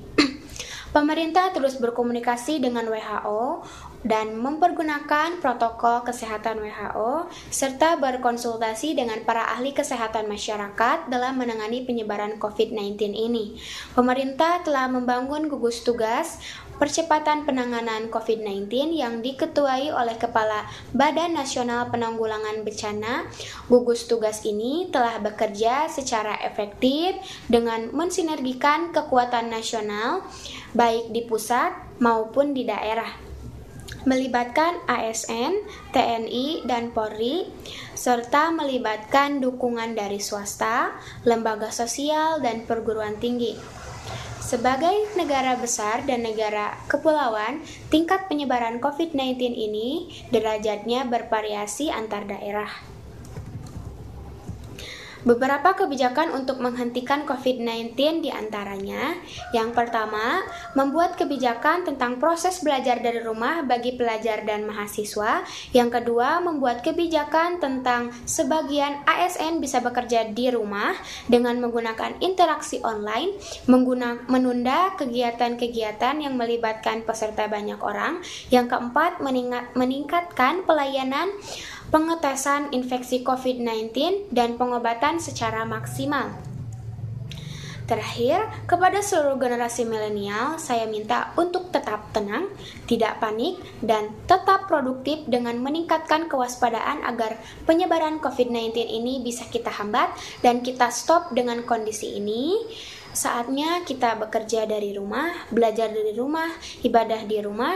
Pemerintah terus berkomunikasi dengan WHO dan mempergunakan protokol kesehatan WHO, serta berkonsultasi dengan para ahli kesehatan masyarakat dalam menangani penyebaran COVID-19 ini. Pemerintah telah membangun gugus tugas percepatan penanganan COVID-19 yang diketuai oleh Kepala Badan Nasional Penanggulangan Bencana. Gugus tugas ini telah bekerja secara efektif dengan mensinergikan kekuatan nasional, baik di pusat maupun di daerah, melibatkan ASN, TNI, dan Polri, serta melibatkan dukungan dari swasta, lembaga sosial, dan perguruan tinggi. Sebagai negara besar dan negara kepulauan, tingkat penyebaran COVID-19 ini derajatnya bervariasi antar daerah. Beberapa kebijakan untuk menghentikan COVID-19 diantaranya, yang pertama, membuat kebijakan tentang proses belajar dari rumah bagi pelajar dan mahasiswa. Yang kedua, membuat kebijakan tentang sebagian ASN bisa bekerja di rumah dengan menggunakan interaksi online, menunda kegiatan-kegiatan yang melibatkan peserta banyak orang. Yang keempat, meningkatkan pelayanan pengetesan infeksi COVID-19 dan pengobatan secara maksimal. Terakhir, kepada seluruh generasi milenial, saya minta untuk tetap tenang, tidak panik, dan tetap produktif dengan meningkatkan kewaspadaan agar penyebaran COVID-19 ini bisa kita hambat dan kita stop dengan kondisi ini. Saatnya kita bekerja dari rumah, belajar dari rumah, ibadah di rumah.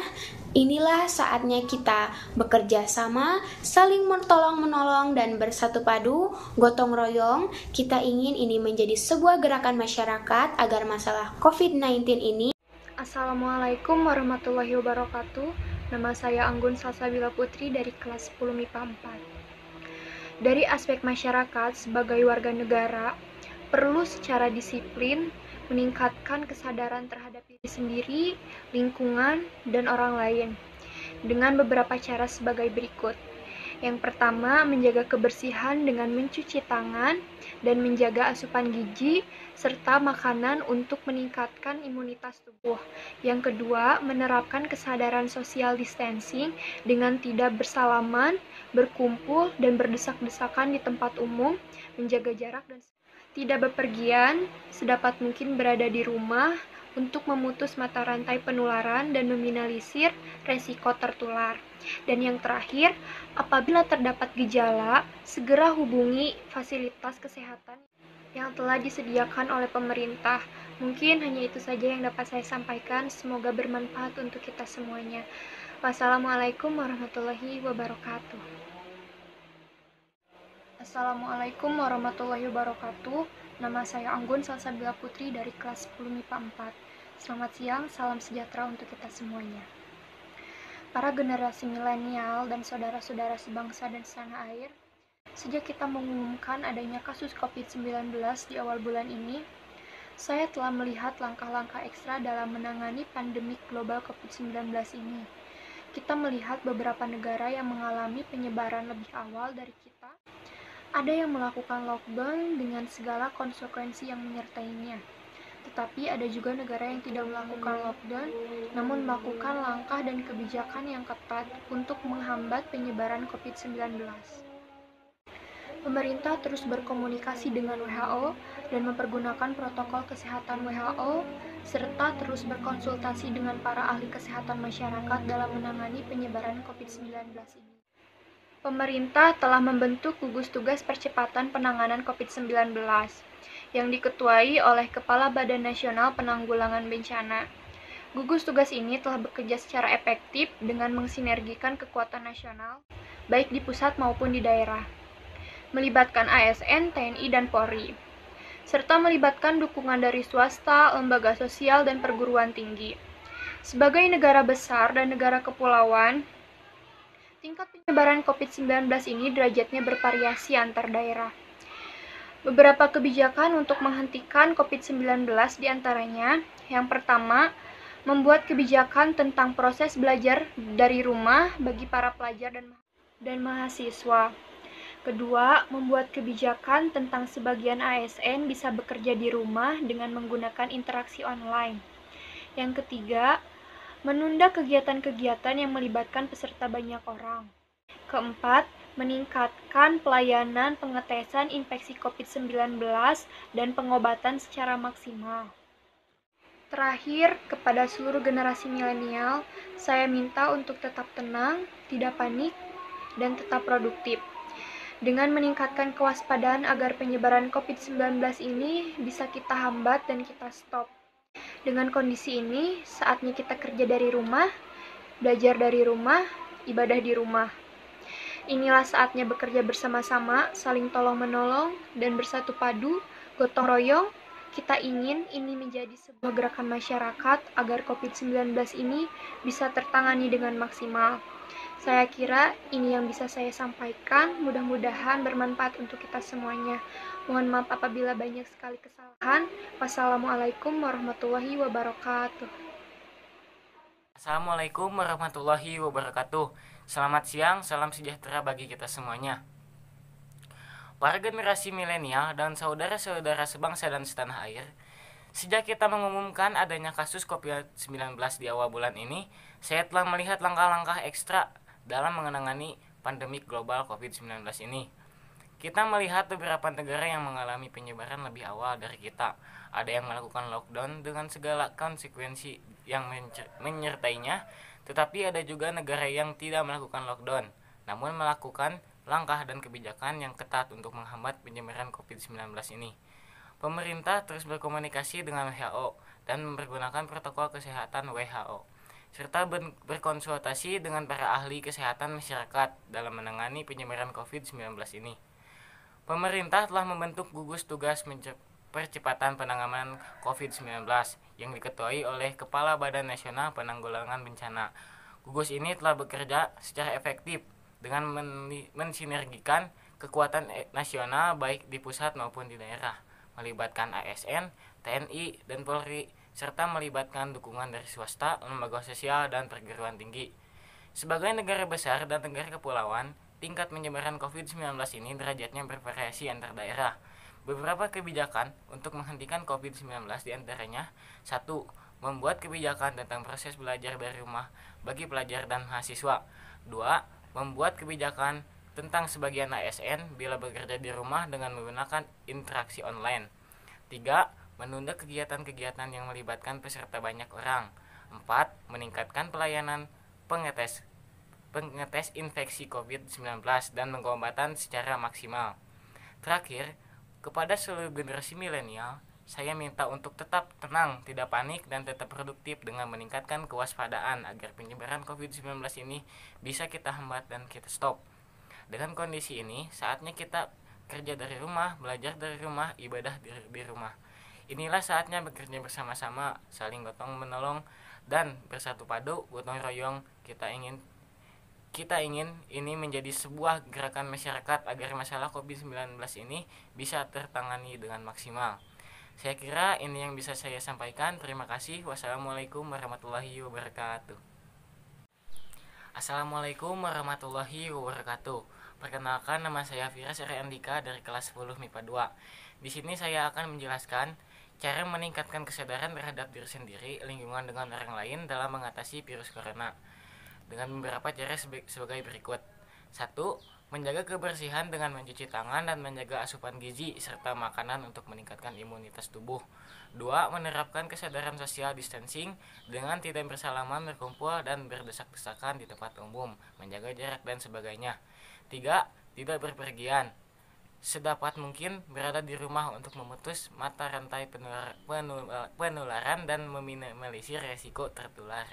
Inilah saatnya kita bekerja sama, saling tolong-menolong dan bersatu padu, gotong royong. Kita ingin ini menjadi sebuah gerakan masyarakat agar masalah COVID-19 ini. Assalamualaikum warahmatullahi wabarakatuh. Nama saya Anggun Salsabila Putri dari kelas 10 MIPA 4. Dari aspek masyarakat sebagai warga negara, perlu secara disiplin meningkatkan kesadaran terhadap diri sendiri, lingkungan, dan orang lain dengan beberapa cara sebagai berikut. Yang pertama, menjaga kebersihan dengan mencuci tangan dan menjaga asupan gizi serta makanan untuk meningkatkan imunitas tubuh. Yang kedua, menerapkan kesadaran social distancing dengan tidak bersalaman, berkumpul, dan berdesak-desakan di tempat umum, menjaga jarak dan tidak bepergian, sedapat mungkin berada di rumah untuk memutus mata rantai penularan dan meminimalisir resiko tertular. Dan yang terakhir, apabila terdapat gejala, segera hubungi fasilitas kesehatan. yang telah disediakan oleh pemerintah. Mungkin hanya itu saja yang dapat saya sampaikan. Semoga bermanfaat untuk kita semuanya. Wassalamualaikum warahmatullahi wabarakatuh. Assalamualaikum warahmatullahi wabarakatuh. Nama saya Anggun Salsabila Putri dari kelas 10 MIPA 4. Selamat siang, salam sejahtera untuk kita semuanya. Para generasi milenial dan saudara-saudara sebangsa dan setanah air, sejak kita mengumumkan adanya kasus COVID-19 di awal bulan ini, saya telah melihat langkah-langkah ekstra dalam menangani pandemi global COVID-19 ini. Kita melihat beberapa negara yang mengalami penyebaran lebih awal dari kita. Ada yang melakukan lockdown dengan segala konsekuensi yang menyertainya. Tetapi ada juga negara yang tidak melakukan lockdown, namun melakukan langkah dan kebijakan yang ketat untuk menghambat penyebaran COVID-19. Pemerintah terus berkomunikasi dengan WHO dan mempergunakan protokol kesehatan WHO, serta terus berkonsultasi dengan para ahli kesehatan masyarakat dalam menangani penyebaran COVID-19 ini. Pemerintah telah membentuk gugus tugas percepatan penanganan COVID-19 yang diketuai oleh Kepala Badan Nasional Penanggulangan Bencana. Gugus tugas ini telah bekerja secara efektif dengan mensinergikan kekuatan nasional, baik di pusat maupun di daerah, melibatkan ASN, TNI, dan Polri, serta melibatkan dukungan dari swasta, lembaga sosial, dan perguruan tinggi. Sebagai negara besar dan negara kepulauan, tingkat penyebaran COVID-19 ini derajatnya bervariasi antar daerah. Beberapa kebijakan untuk menghentikan COVID-19 diantaranya, yang pertama, membuat kebijakan tentang proses belajar dari rumah bagi para pelajar dan mahasiswa. Kedua, membuat kebijakan tentang sebagian ASN bisa bekerja di rumah dengan menggunakan interaksi online. Yang ketiga, menunda kegiatan-kegiatan yang melibatkan peserta banyak orang. Keempat, meningkatkan pelayanan pengetesan infeksi COVID-19 dan pengobatan secara maksimal. Terakhir, kepada seluruh generasi milenial, saya minta untuk tetap tenang, tidak panik, dan tetap produktif. Dengan meningkatkan kewaspadaan agar penyebaran COVID-19 ini bisa kita hambat dan kita stop. Dengan kondisi ini, saatnya kita kerja dari rumah, belajar dari rumah, ibadah di rumah. Inilah saatnya bekerja bersama-sama, saling tolong-menolong, dan bersatu padu, gotong royong. Kita ingin ini menjadi sebuah gerakan masyarakat agar COVID-19 ini bisa tertangani dengan maksimal. Saya kira ini yang bisa saya sampaikan, mudah-mudahan bermanfaat untuk kita semuanya. Mohon maaf apabila banyak sekali kesalahan. Wassalamualaikum warahmatullahi wabarakatuh. Assalamualaikum warahmatullahi wabarakatuh. Selamat siang, salam sejahtera bagi kita semuanya. Para generasi milenial dan saudara-saudara sebangsa dan setanah air, sejak kita mengumumkan adanya kasus COVID-19 di awal bulan ini, saya telah melihat langkah-langkah ekstra dalam menangani pandemi global COVID-19 ini. Kita melihat beberapa negara yang mengalami penyebaran lebih awal dari kita. Ada yang melakukan lockdown dengan segala konsekuensi yang menyertainya, tetapi ada juga negara yang tidak melakukan lockdown, namun melakukan langkah dan kebijakan yang ketat untuk menghambat penyebaran COVID-19 ini. Pemerintah terus berkomunikasi dengan WHO dan mempergunakan protokol kesehatan WHO, serta berkonsultasi dengan para ahli kesehatan masyarakat dalam menangani penyebaran COVID-19 ini. Pemerintah telah membentuk gugus tugas percepatan penanganan COVID-19 yang diketuai oleh Kepala Badan Nasional Penanggulangan Bencana. Gugus ini telah bekerja secara efektif dengan mensinergikan kekuatan nasional baik di pusat maupun di daerah, melibatkan ASN, TNI, dan Polri, serta melibatkan dukungan dari swasta, lembaga sosial, dan perguruan tinggi. Sebagai negara besar dan negara kepulauan, tingkat penyebaran COVID-19 ini derajatnya bervariasi antar daerah. Beberapa kebijakan untuk menghentikan COVID-19 diantaranya: 1. Membuat kebijakan tentang proses belajar dari rumah bagi pelajar dan mahasiswa. 2. Membuat kebijakan tentang sebagian ASN bila bekerja di rumah dengan menggunakan interaksi online. 3. Menunda kegiatan-kegiatan yang melibatkan peserta banyak orang. 4. Meningkatkan pelayanan pengetes infeksi COVID-19 dan pengobatan secara maksimal. Terakhir, Kepada seluruh generasi milenial, saya minta untuk tetap tenang, tidak panik, dan tetap produktif dengan meningkatkan kewaspadaan agar penyebaran COVID-19 ini bisa kita hambat dan kita stop. Dengan kondisi ini, saatnya kita kerja dari rumah, belajar dari rumah, ibadah di rumah. Inilah saatnya bekerja bersama-sama, saling gotong menolong, dan bersatu padu, gotong royong. Kita ingin ini menjadi sebuah gerakan masyarakat agar masalah COVID-19 ini bisa tertangani dengan maksimal. Saya kira ini yang bisa saya sampaikan. Terima kasih. Wassalamualaikum warahmatullahi wabarakatuh. Assalamualaikum warahmatullahi wabarakatuh. Perkenalkan, nama saya Fira Seri Andika dari kelas 10 MIPA 2. Di sini saya akan menjelaskan cara meningkatkan kesadaran terhadap diri sendiri, lingkungan dengan orang lain dalam mengatasi virus corona. Dengan beberapa cara sebagai berikut. 1. Menjaga kebersihan dengan mencuci tangan dan menjaga asupan gizi serta makanan untuk meningkatkan imunitas tubuh. 2. Menerapkan kesadaran social distancing dengan tidak bersalaman, berkumpul, dan berdesak-desakan di tempat umum, menjaga jarak dan sebagainya. 3. Tidak berpergian. Sedapat mungkin berada di rumah untuk memutus mata rantai penularan dan meminimalisir resiko tertular.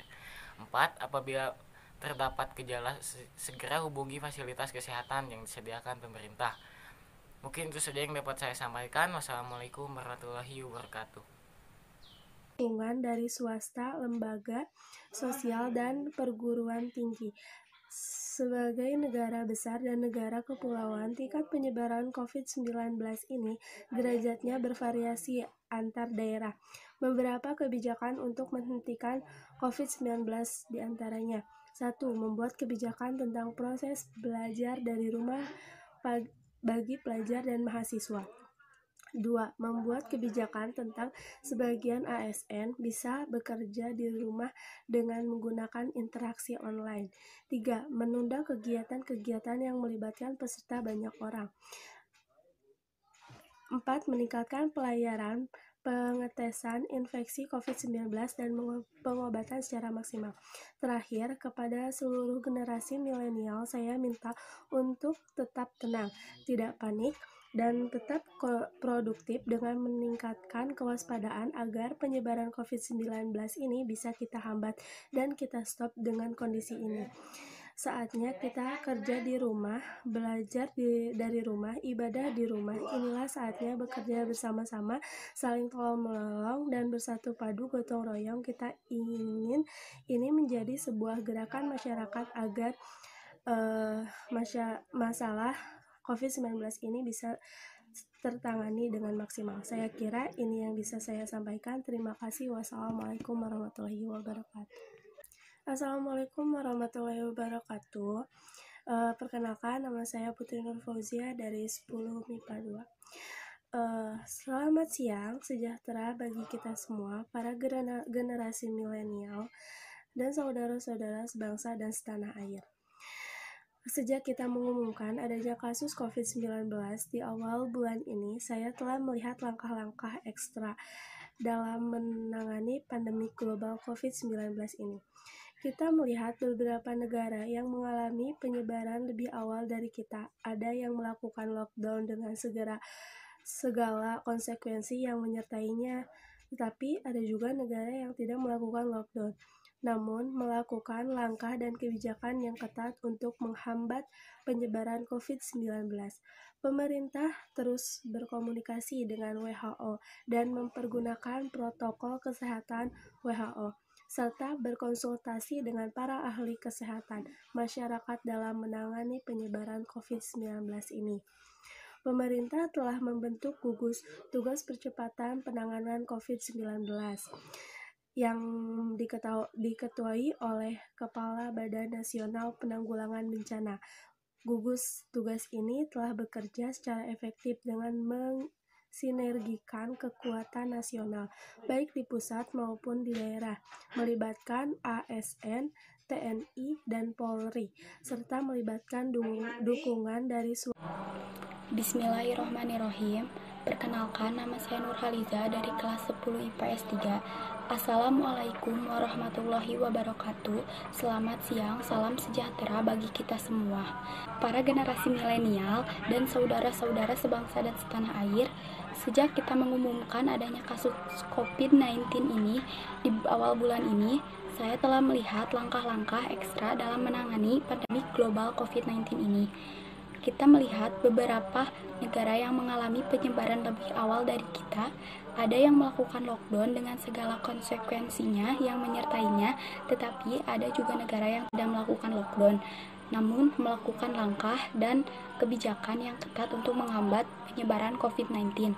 4. Apabila terdapat gejala, segera hubungi fasilitas kesehatan yang disediakan pemerintah. Mungkin itu saja yang dapat saya sampaikan. Wassalamualaikum warahmatullahi wabarakatuh. Dukungan dari swasta, lembaga sosial, dan perguruan tinggi. Sebagai negara besar dan negara kepulauan, tingkat penyebaran COVID-19 ini derajatnya bervariasi antar daerah. Beberapa kebijakan untuk menghentikan COVID-19 diantaranya: 1. Membuat kebijakan tentang proses belajar dari rumah bagi pelajar dan mahasiswa. 2. Membuat kebijakan tentang sebagian ASN bisa bekerja di rumah dengan menggunakan interaksi online. 3. Menunda kegiatan-kegiatan yang melibatkan peserta banyak orang. 4. Meningkatkan pelayanan pengetesan infeksi COVID-19 dan pengobatan secara maksimal. Terakhir, kepada seluruh generasi milenial, saya minta untuk tetap tenang, tidak panik, dan tetap produktif dengan meningkatkan kewaspadaan agar penyebaran COVID-19 ini bisa kita hambat dan kita stop dengan kondisi ini. Saatnya kita kerja di rumah, belajar dari rumah, ibadah di rumah. Inilah saatnya bekerja bersama-sama, saling tolong-menolong, dan bersatu padu gotong royong. Kita ingin ini menjadi sebuah gerakan masyarakat agar masalah COVID-19 ini bisa tertangani dengan maksimal. Saya kira ini yang bisa saya sampaikan. Terima kasih. Wassalamualaikum warahmatullahi wabarakatuh. Assalamualaikum warahmatullahi wabarakatuh. Perkenalkan, nama saya Putri Nur Fauzia dari 10 MIPA 2. Selamat siang, sejahtera bagi kita semua, para generasi milenial dan saudara-saudara sebangsa dan setanah air. Sejak kita mengumumkan adanya kasus COVID-19 di awal bulan ini, saya telah melihat langkah-langkah ekstra dalam menangani pandemi global COVID-19 ini. Kita melihat beberapa negara yang mengalami penyebaran lebih awal dari kita. Ada yang melakukan lockdown dengan segala konsekuensi yang menyertainya, tetapi ada juga negara yang tidak melakukan lockdown, namun melakukan langkah dan kebijakan yang ketat untuk menghambat penyebaran COVID-19. Pemerintah terus berkomunikasi dengan WHO dan mempergunakan protokol kesehatan WHO, serta berkonsultasi dengan para ahli kesehatan masyarakat dalam menangani penyebaran COVID-19 ini. Pemerintah telah membentuk gugus tugas percepatan penanganan COVID-19 yang diketuai oleh Kepala Badan Nasional Penanggulangan Bencana. Gugus tugas ini telah bekerja secara efektif dengan sinergikan kekuatan nasional, baik di pusat maupun di daerah, melibatkan ASN, TNI, dan Polri, serta melibatkan dukungan dari Bismillahirrahmanirrahim. Perkenalkan, nama saya Nurhaliza dari kelas 10 IPS 3. Assalamualaikum warahmatullahi wabarakatuh. Selamat siang, salam sejahtera bagi kita semua. Para generasi milenial dan saudara-saudara sebangsa dan setanah air, sejak kita mengumumkan adanya kasus COVID-19 ini di awal bulan ini, saya telah melihat langkah-langkah ekstra dalam menangani pandemi global COVID-19 ini. Kita melihat beberapa negara yang mengalami penyebaran lebih awal dari kita. Ada yang melakukan lockdown dengan segala konsekuensinya yang menyertainya, tetapi ada juga negara yang tidak melakukan lockdown, namun melakukan langkah dan kebijakan yang ketat untuk menghambat penyebaran COVID-19.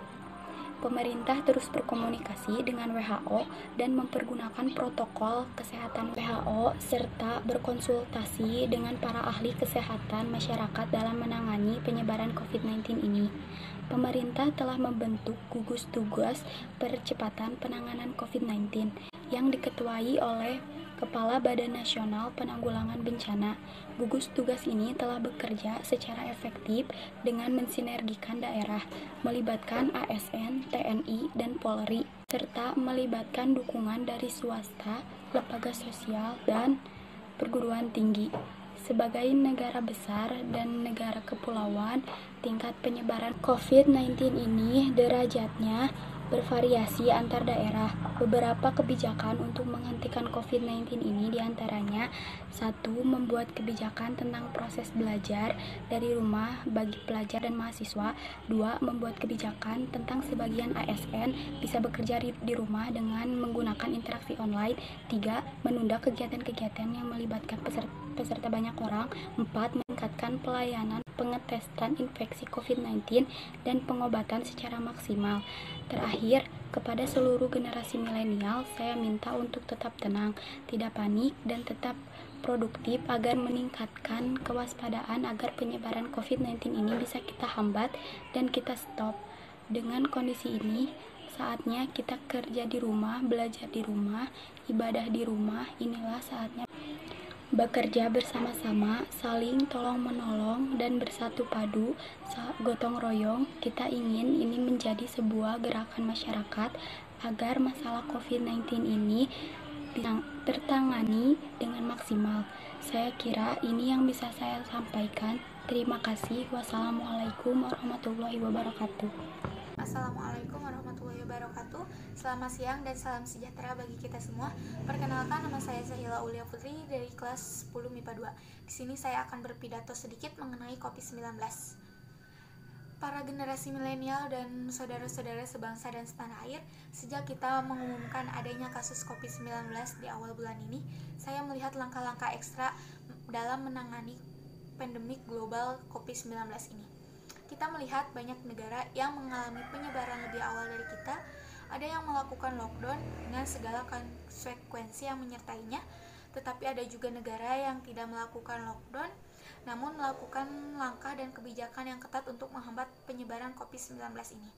Pemerintah terus berkomunikasi dengan WHO dan mempergunakan protokol kesehatan WHO serta berkonsultasi dengan para ahli kesehatan masyarakat dalam menangani penyebaran COVID-19 ini. Pemerintah telah membentuk gugus tugas percepatan penanganan COVID-19 yang diketuai oleh Kepala Badan Nasional Penanggulangan Bencana. Gugus tugas ini telah bekerja secara efektif dengan mensinergikan daerah, melibatkan ASN, TNI, dan Polri, serta melibatkan dukungan dari swasta, lembaga sosial, dan perguruan tinggi. Sebagai negara besar dan negara kepulauan, tingkat penyebaran COVID-19 ini derajatnya bervariasi antar daerah. Beberapa kebijakan untuk menghentikan COVID-19 ini diantaranya: 1. Membuat kebijakan tentang proses belajar dari rumah bagi pelajar dan mahasiswa. 2. Membuat kebijakan tentang sebagian ASN bisa bekerja di rumah dengan menggunakan interaksi online. 3. Menunda kegiatan-kegiatan yang melibatkan peserta banyak orang. 4. Meningkatkan pelayanan pengetesan infeksi COVID-19 dan pengobatan secara maksimal. Terakhir, kepada seluruh generasi milenial, saya minta untuk tetap tenang, tidak panik, dan tetap produktif agar meningkatkan kewaspadaan agar penyebaran COVID-19 ini bisa kita hambat dan kita stop. Dengan kondisi ini, saatnya kita kerja di rumah, belajar di rumah, ibadah di rumah. Inilah saatnya bekerja bersama-sama, saling tolong-menolong, dan bersatu padu, gotong royong. Kita ingin ini menjadi sebuah gerakan masyarakat agar masalah COVID-19 ini tertangani dengan maksimal. Saya kira ini yang bisa saya sampaikan. Terima kasih. Wassalamualaikum warahmatullahi wabarakatuh. Assalamualaikum warahmatullahi wabarakatuh. Selamat siang dan salam sejahtera bagi kita semua. Perkenalkan, nama saya Zahila Ulia Putri dari kelas 10 MIPA 2. Di sini saya akan berpidato sedikit mengenai COVID-19. Para generasi milenial dan saudara-saudara sebangsa dan setanah air, sejak kita mengumumkan adanya kasus COVID-19 di awal bulan ini, saya melihat langkah-langkah ekstra dalam menangani pandemik global COVID-19 ini. Kita melihat banyak negara yang mengalami penyebaran lebih awal dari kita. Ada yang melakukan lockdown dengan segala konsekuensi yang menyertainya, tetapi ada juga negara yang tidak melakukan lockdown, namun melakukan langkah dan kebijakan yang ketat untuk menghambat penyebaran COVID-19 ini.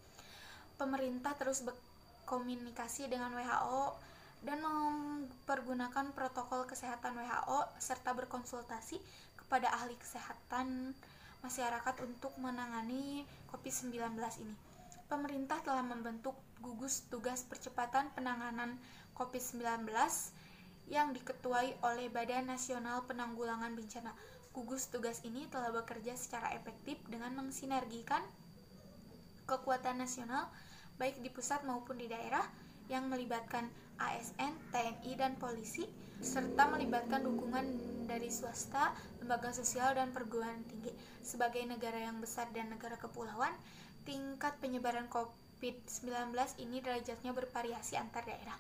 Pemerintah terus berkomunikasi dengan WHO dan mempergunakan protokol kesehatan WHO serta berkonsultasi kepada ahli kesehatan masyarakat untuk menangani COVID-19 ini. Pemerintah telah membentuk gugus tugas percepatan penanganan COVID-19 yang diketuai oleh Badan Nasional Penanggulangan Bencana. Gugus tugas ini telah bekerja secara efektif dengan mensinergikan kekuatan nasional baik di pusat maupun di daerah yang melibatkan ASN, TNI, dan polisi, serta melibatkan dukungan dari swasta, lembaga sosial, dan perguruan tinggi. Sebagai negara yang besar dan negara kepulauan, tingkat penyebaran COVID-19 ini derajatnya bervariasi antar daerah.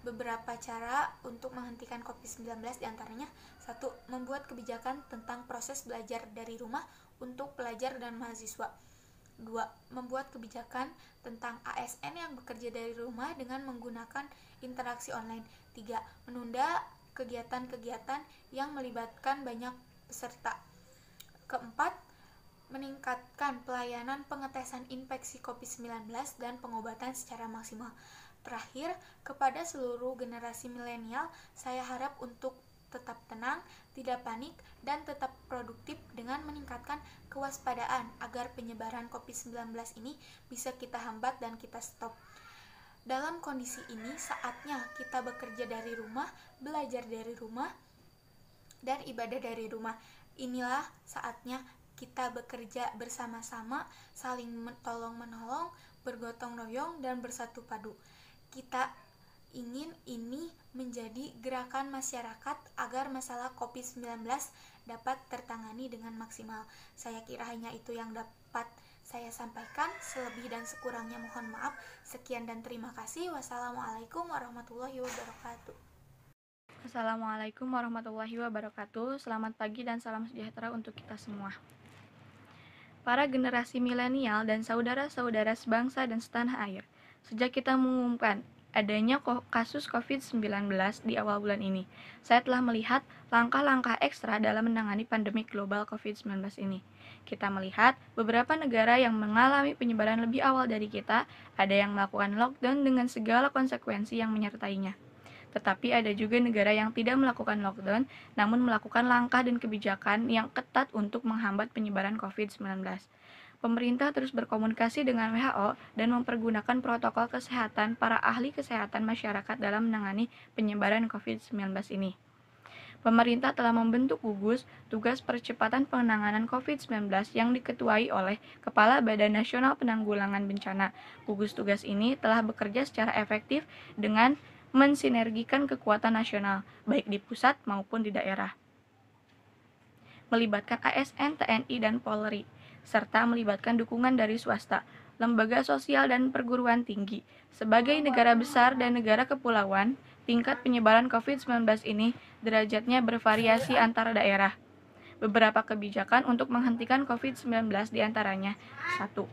Beberapa cara untuk menghentikan COVID-19 diantaranya: 1. Membuat kebijakan tentang proses belajar dari rumah untuk pelajar dan mahasiswa. 2. Membuat kebijakan tentang ASN yang bekerja dari rumah dengan menggunakan interaksi online. 3. Menunda kegiatan-kegiatan yang melibatkan banyak peserta. Keempat, meningkatkan pelayanan pengetesan infeksi COVID-19 dan pengobatan secara maksimal. Terakhir, kepada seluruh generasi milenial, saya harap untuk tetap tenang, tidak panik, dan tetap produktif dengan meningkatkan kewaspadaan agar penyebaran COVID-19 ini bisa kita hambat dan kita stop. Dalam kondisi ini, saatnya kita bekerja dari rumah, belajar dari rumah, dan ibadah dari rumah. Inilah saatnya kita bekerja bersama-sama, saling tolong-menolong, bergotong royong, dan bersatu padu. Kita ingin ini menjadi gerakan masyarakat agar masalah COVID-19 dapat tertangani dengan maksimal. Saya kira hanya itu yang dapat saya sampaikan. Selebih dan sekurangnya mohon maaf. Sekian dan terima kasih. Wassalamualaikum warahmatullahi wabarakatuh. Assalamualaikum warahmatullahi wabarakatuh. Selamat pagi dan salam sejahtera untuk kita semua. Para generasi milenial dan saudara-saudara sebangsa dan setanah air, sejak kita mengumumkan adanya kasus COVID-19 di awal bulan ini, saya telah melihat langkah-langkah ekstra dalam menangani pandemi global COVID-19 ini. Kita melihat beberapa negara yang mengalami penyebaran lebih awal dari kita, ada yang melakukan lockdown dengan segala konsekuensi yang menyertainya. Tetapi ada juga negara yang tidak melakukan lockdown, namun melakukan langkah dan kebijakan yang ketat untuk menghambat penyebaran COVID-19. Pemerintah terus berkomunikasi dengan WHO dan mempergunakan protokol kesehatan para ahli kesehatan masyarakat dalam menangani penyebaran COVID-19 ini. Pemerintah telah membentuk gugus tugas percepatan penanganan COVID-19 yang diketuai oleh Kepala Badan Nasional Penanggulangan Bencana. Gugus tugas ini telah bekerja secara efektif dengan mensinergikan kekuatan nasional, baik di pusat maupun di daerah. Melibatkan ASN, TNI, dan Polri, serta melibatkan dukungan dari swasta, lembaga sosial, dan perguruan tinggi. Sebagai negara besar dan negara kepulauan, tingkat penyebaran COVID-19 ini derajatnya bervariasi antara daerah. Beberapa kebijakan untuk menghentikan COVID-19 diantaranya: 1.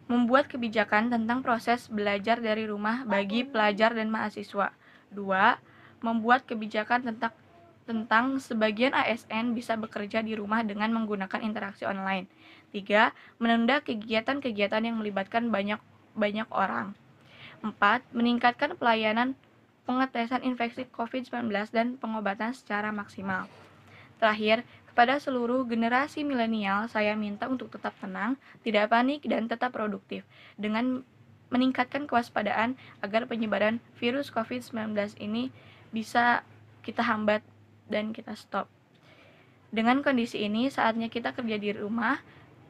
Membuat kebijakan tentang proses belajar dari rumah bagi pelajar dan mahasiswa. 2. Membuat kebijakan tentang sebagian ASN bisa bekerja di rumah dengan menggunakan interaksi online. 3. Menunda kegiatan-kegiatan yang melibatkan banyak orang. 4. Meningkatkan pelayanan pengetesan infeksi COVID-19 dan pengobatan secara maksimal. Terakhir, kepada seluruh generasi milenial, saya minta untuk tetap tenang, tidak panik, dan tetap produktif, dengan meningkatkan kewaspadaan agar penyebaran virus COVID-19 ini bisa kita hambat dan kita stop. Dengan kondisi ini, saatnya kita kerja di rumah,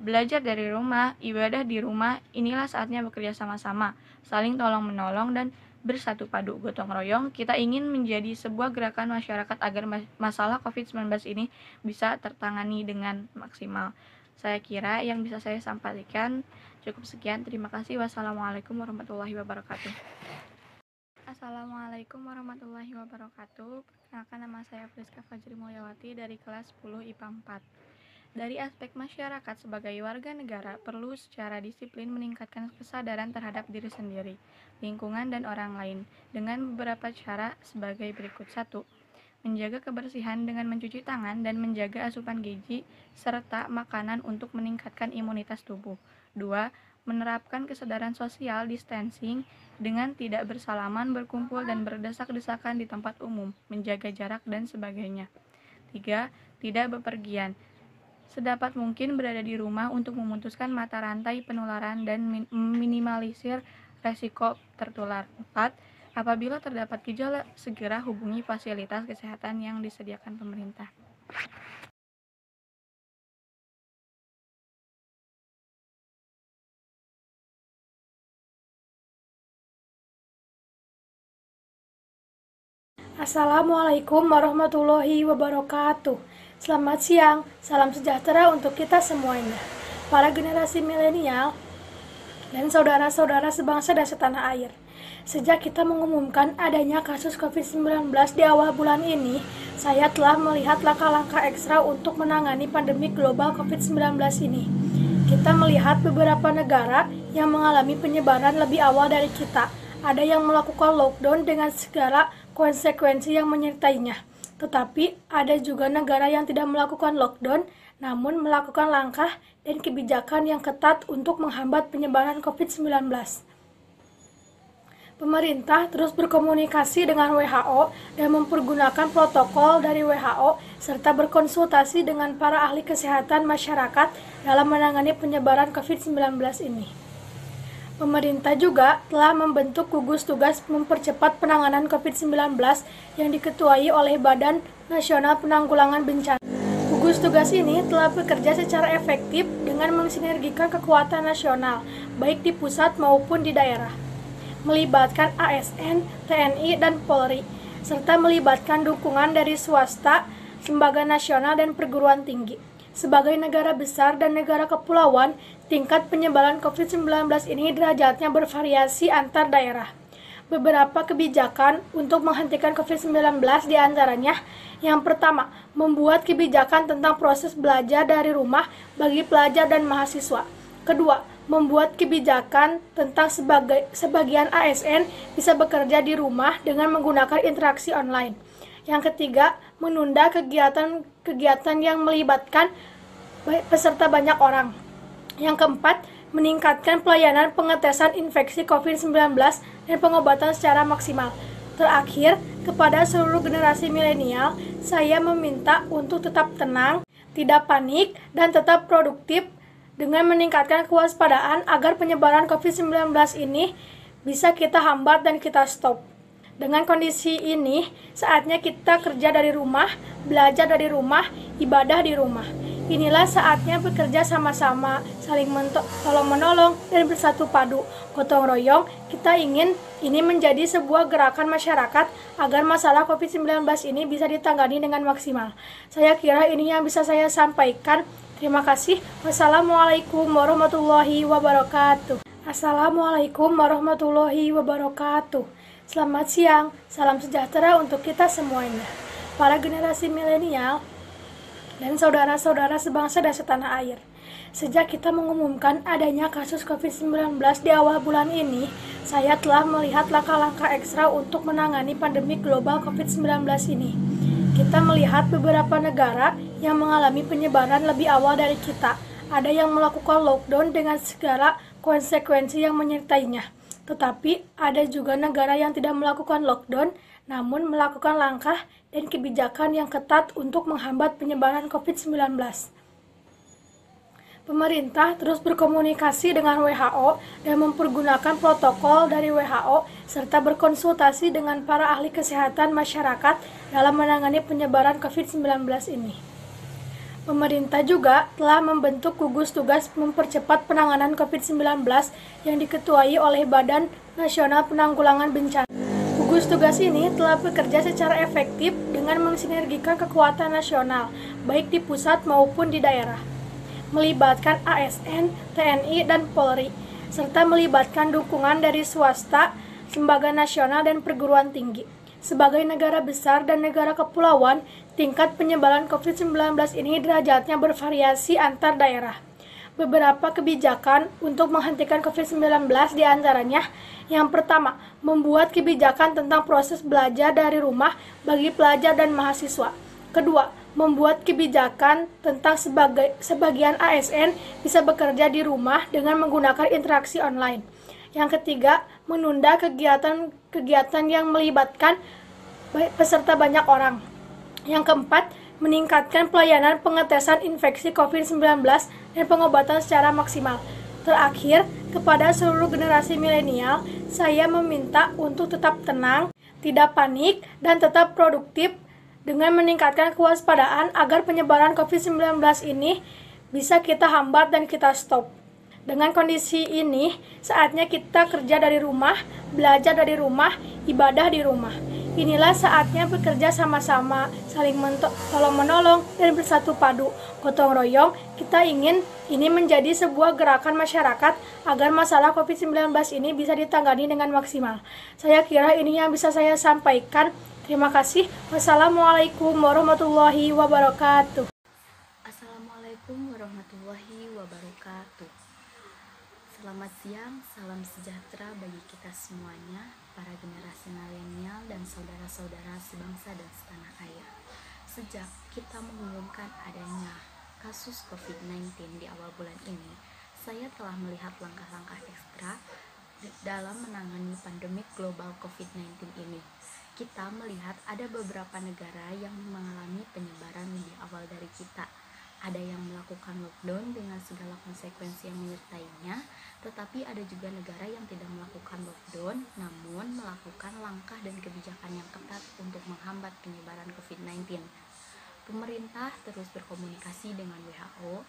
belajar dari rumah, ibadah di rumah. Inilah saatnya bekerja sama-sama, saling tolong-menolong, dan bersatu padu gotong royong. Kita ingin menjadi sebuah gerakan masyarakat agar masalah COVID-19 ini bisa tertangani dengan maksimal. Saya kira yang bisa saya sampaikan cukup sekian. Terima kasih. Wassalamualaikum warahmatullahi wabarakatuh. Assalamualaikum warahmatullahi wabarakatuh. Perkenalkan, nama saya Friska Fajri Mulyawati dari kelas 10 IPA 4. Dari aspek masyarakat sebagai warga negara, perlu secara disiplin meningkatkan kesadaran terhadap diri sendiri, lingkungan, dan orang lain dengan beberapa cara sebagai berikut. 1. Menjaga kebersihan dengan mencuci tangan dan menjaga asupan gizi serta makanan untuk meningkatkan imunitas tubuh. 2. Menerapkan kesadaran social distancing dengan tidak bersalaman, berkumpul, dan berdesak-desakan di tempat umum, menjaga jarak, dan sebagainya. 3. Tidak bepergian, sedapat mungkin berada di rumah untuk memutuskan mata rantai penularan dan meminimalisir resiko tertular. 4. Apabila terdapat gejala, segera hubungi fasilitas kesehatan yang disediakan pemerintah. Assalamualaikum warahmatullahi wabarakatuh. Selamat siang, salam sejahtera untuk kita semuanya. Para generasi milenial dan saudara-saudara sebangsa dan setanah air. Sejak kita mengumumkan adanya kasus COVID-19 di awal bulan ini, saya telah melihat langkah-langkah ekstra untuk menangani pandemi global COVID-19 ini. Kita melihat beberapa negara yang mengalami penyebaran lebih awal dari kita. Ada yang melakukan lockdown dengan segala konsekuensi yang menyertainya. Tetapi ada juga negara yang tidak melakukan lockdown, namun melakukan langkah dan kebijakan yang ketat untuk menghambat penyebaran COVID-19. Pemerintah terus berkomunikasi dengan WHO dan mempergunakan protokol dari WHO serta berkonsultasi dengan para ahli kesehatan masyarakat dalam menangani penyebaran COVID-19 ini. Pemerintah juga telah membentuk gugus tugas mempercepat penanganan COVID-19 yang diketuai oleh Badan Nasional Penanggulangan Bencana. Gugus tugas ini telah bekerja secara efektif dengan mensinergikan kekuatan nasional, baik di pusat maupun di daerah, melibatkan ASN, TNI, dan Polri, serta melibatkan dukungan dari swasta, lembaga nasional, dan perguruan tinggi. Sebagai negara besar dan negara kepulauan, tingkat penyebaran COVID-19 ini derajatnya bervariasi antar daerah. Beberapa kebijakan untuk menghentikan COVID-19 diantaranya, yang pertama, membuat kebijakan tentang proses belajar dari rumah bagi pelajar dan mahasiswa. Kedua, membuat kebijakan tentang sebagian ASN bisa bekerja di rumah dengan menggunakan interaksi online. Yang ketiga, menunda kegiatan yang melibatkan peserta banyak orang. Yang keempat, meningkatkan pelayanan pengetesan infeksi COVID-19 dan pengobatan secara maksimal. Terakhir, kepada seluruh generasi milenial, saya meminta untuk tetap tenang, tidak panik, dan tetap produktif dengan meningkatkan kewaspadaan agar penyebaran COVID-19 ini bisa kita hambat dan kita stop. Dengan kondisi ini, saatnya kita kerja dari rumah, belajar dari rumah, ibadah di rumah. Inilah saatnya bekerja sama-sama, saling tolong-menolong, dan bersatu padu. Gotong royong, kita ingin ini menjadi sebuah gerakan masyarakat agar masalah COVID-19 ini bisa ditangani dengan maksimal. Saya kira ini yang bisa saya sampaikan. Terima kasih. Wassalamualaikum warahmatullahi wabarakatuh. Assalamualaikum warahmatullahi wabarakatuh. Selamat siang, salam sejahtera untuk kita semuanya. Para generasi milenial dan saudara-saudara sebangsa dan setanah air. Sejak kita mengumumkan adanya kasus COVID-19 di awal bulan ini, saya telah melihat langkah-langkah ekstra untuk menangani pandemi global COVID-19 ini. Kita melihat beberapa negara yang mengalami penyebaran lebih awal dari kita. Ada yang melakukan lockdown dengan segala konsekuensi yang menyertainya. Tetapi ada juga negara yang tidak melakukan lockdown, namun melakukan langkah dan kebijakan yang ketat untuk menghambat penyebaran COVID-19. Pemerintah terus berkomunikasi dengan WHO dan mempergunakan protokol dari WHO serta berkonsultasi dengan para ahli kesehatan masyarakat dalam menangani penyebaran COVID-19 ini. Pemerintah juga telah membentuk gugus tugas mempercepat penanganan COVID-19 yang diketuai oleh Badan Nasional Penanggulangan Bencana. Gugus tugas ini telah bekerja secara efektif dengan mensinergikan kekuatan nasional, baik di pusat maupun di daerah, melibatkan ASN, TNI, dan Polri, serta melibatkan dukungan dari swasta, lembaga nasional, dan perguruan tinggi. Sebagai negara besar dan negara kepulauan, tingkat penyebaran COVID-19 ini derajatnya bervariasi antar daerah. Beberapa kebijakan untuk menghentikan COVID-19 diantaranya, yang pertama, membuat kebijakan tentang proses belajar dari rumah bagi pelajar dan mahasiswa. Kedua, membuat kebijakan tentang sebagian ASN bisa bekerja di rumah dengan menggunakan interaksi online. Yang ketiga, menunda kegiatan yang melibatkan peserta banyak orang. Yang keempat, meningkatkan pelayanan pengetesan infeksi COVID-19 dan pengobatan secara maksimal. Terakhir, kepada seluruh generasi milenial, saya meminta untuk tetap tenang, tidak panik, dan tetap produktif dengan meningkatkan kewaspadaan agar penyebaran COVID-19 ini bisa kita hambat dan kita stop. Dengan kondisi ini, saatnya kita kerja dari rumah, belajar dari rumah, ibadah di rumah. Inilah saatnya bekerja sama-sama, saling tolong-menolong, dan bersatu padu. Gotong royong, kita ingin ini menjadi sebuah gerakan masyarakat agar masalah COVID-19 ini bisa ditangani dengan maksimal. Saya kira ini yang bisa saya sampaikan. Terima kasih. Wassalamualaikum warahmatullahi wabarakatuh. Assalamualaikum warahmatullahi wabarakatuh. Selamat siang, salam sejahtera bagi kita semuanya, para generasi milenial dan saudara-saudara sebangsa dan setanah air. Sejak kita mengumumkan adanya kasus COVID-19 di awal bulan ini, saya telah melihat langkah-langkah ekstra dalam menangani pandemi global COVID-19 ini. Kita melihat ada beberapa negara yang mengalami penyebaran lebih awal dari kita. Ada yang melakukan lockdown dengan segala konsekuensi yang menyertainya, tetapi ada juga negara yang tidak melakukan lockdown, namun melakukan langkah dan kebijakan yang ketat untuk menghambat penyebaran COVID-19. Pemerintah terus berkomunikasi dengan WHO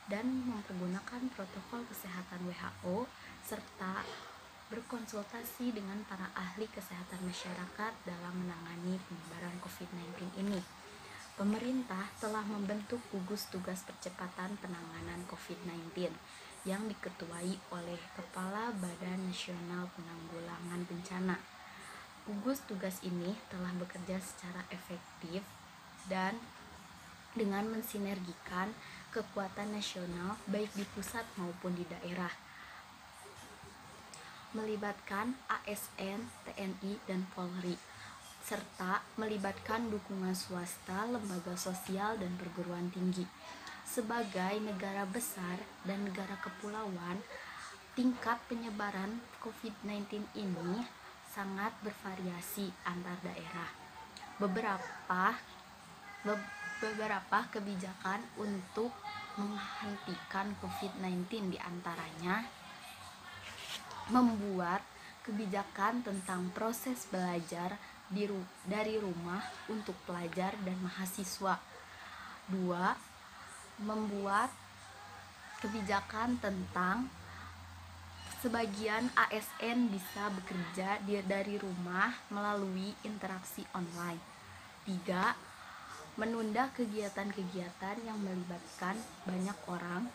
dan mempergunakan protokol kesehatan WHO serta berkonsultasi dengan para ahli kesehatan masyarakat dalam menangani penyebaran COVID-19 ini. Pemerintah telah membentuk gugus tugas percepatan penanganan COVID-19 yang diketuai oleh Kepala Badan Nasional Penanggulangan Bencana. Gugus tugas ini telah bekerja secara efektif dan dengan mensinergikan kekuatan nasional baik di pusat maupun di daerah, melibatkan ASN, TNI, dan Polri, serta melibatkan dukungan swasta, lembaga sosial, dan perguruan tinggi. Sebagai negara besar dan negara kepulauan, tingkat penyebaran COVID-19 ini sangat bervariasi antar daerah. Beberapa kebijakan untuk menghentikan COVID-19 diantaranya membuat kebijakan tentang proses belajar dari rumah untuk pelajar dan mahasiswa. 2. Membuat kebijakan tentang sebagian ASN bisa bekerja dari rumah melalui interaksi online. 3. Menunda kegiatan-kegiatan yang melibatkan banyak orang.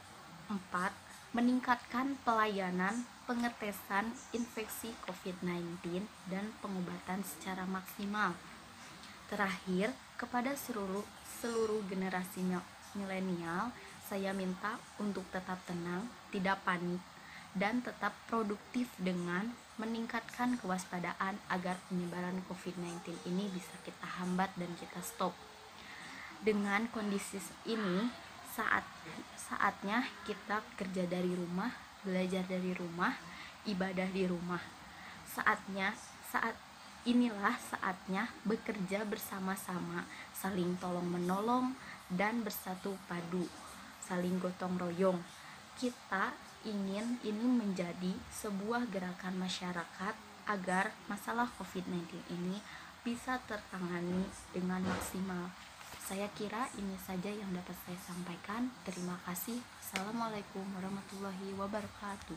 4. Meningkatkan pelayanan pengetesan infeksi COVID-19 dan pengobatan secara maksimal. Terakhir, kepada seluruh generasi milenial, saya minta untuk tetap tenang, tidak panik, dan tetap produktif dengan meningkatkan kewaspadaan agar penyebaran COVID-19 ini bisa kita hambat dan kita stop. Dengan kondisi ini, saatnya kita kerja dari rumah, belajar dari rumah, ibadah di rumah. Inilah saatnya bekerja bersama-sama, saling tolong menolong dan bersatu padu, saling gotong royong. Kita ingin ini menjadi sebuah gerakan masyarakat agar masalah COVID-19 ini bisa tertangani dengan maksimal. Saya kira ini saja yang dapat saya sampaikan. Terima kasih. Assalamualaikum warahmatullahi wabarakatuh.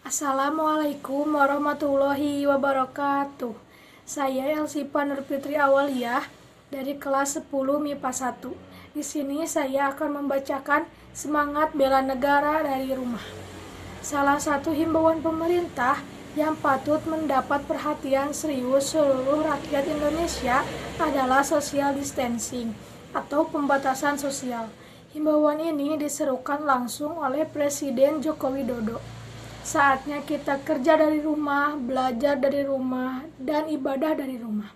Assalamualaikum warahmatullahi wabarakatuh. Saya Elsipa Nurfitri Awaliyah dari kelas 10 MIPA 1. Di sini saya akan membacakan semangat bela negara dari rumah. Salah satu himbauan pemerintah yang patut mendapat perhatian serius seluruh rakyat Indonesia adalah social distancing atau pembatasan sosial. Himbauan ini diserukan langsung oleh Presiden Joko Widodo. Saatnya kita kerja dari rumah, belajar dari rumah, dan ibadah dari rumah.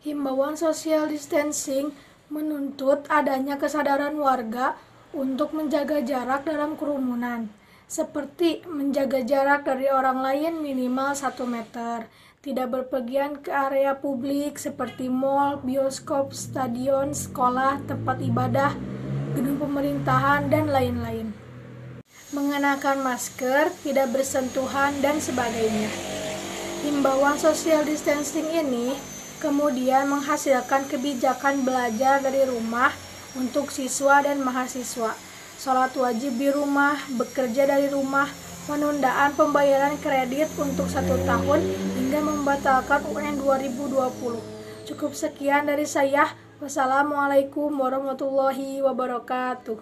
Himbauan social distancing menuntut adanya kesadaran warga untuk menjaga jarak dalam kerumunan, seperti menjaga jarak dari orang lain minimal 1 meter, tidak berpergian ke area publik seperti mal, bioskop, stadion, sekolah, tempat ibadah, gedung pemerintahan, dan lain-lain. Mengenakan masker, tidak bersentuhan, dan sebagainya. Himbauan social distancing ini kemudian menghasilkan kebijakan belajar dari rumah untuk siswa dan mahasiswa, sholat wajib di rumah, bekerja dari rumah, penundaan pembayaran kredit untuk 1 tahun hingga membatalkan UN 2020. Cukup sekian dari saya. Wassalamualaikum warahmatullahi wabarakatuh.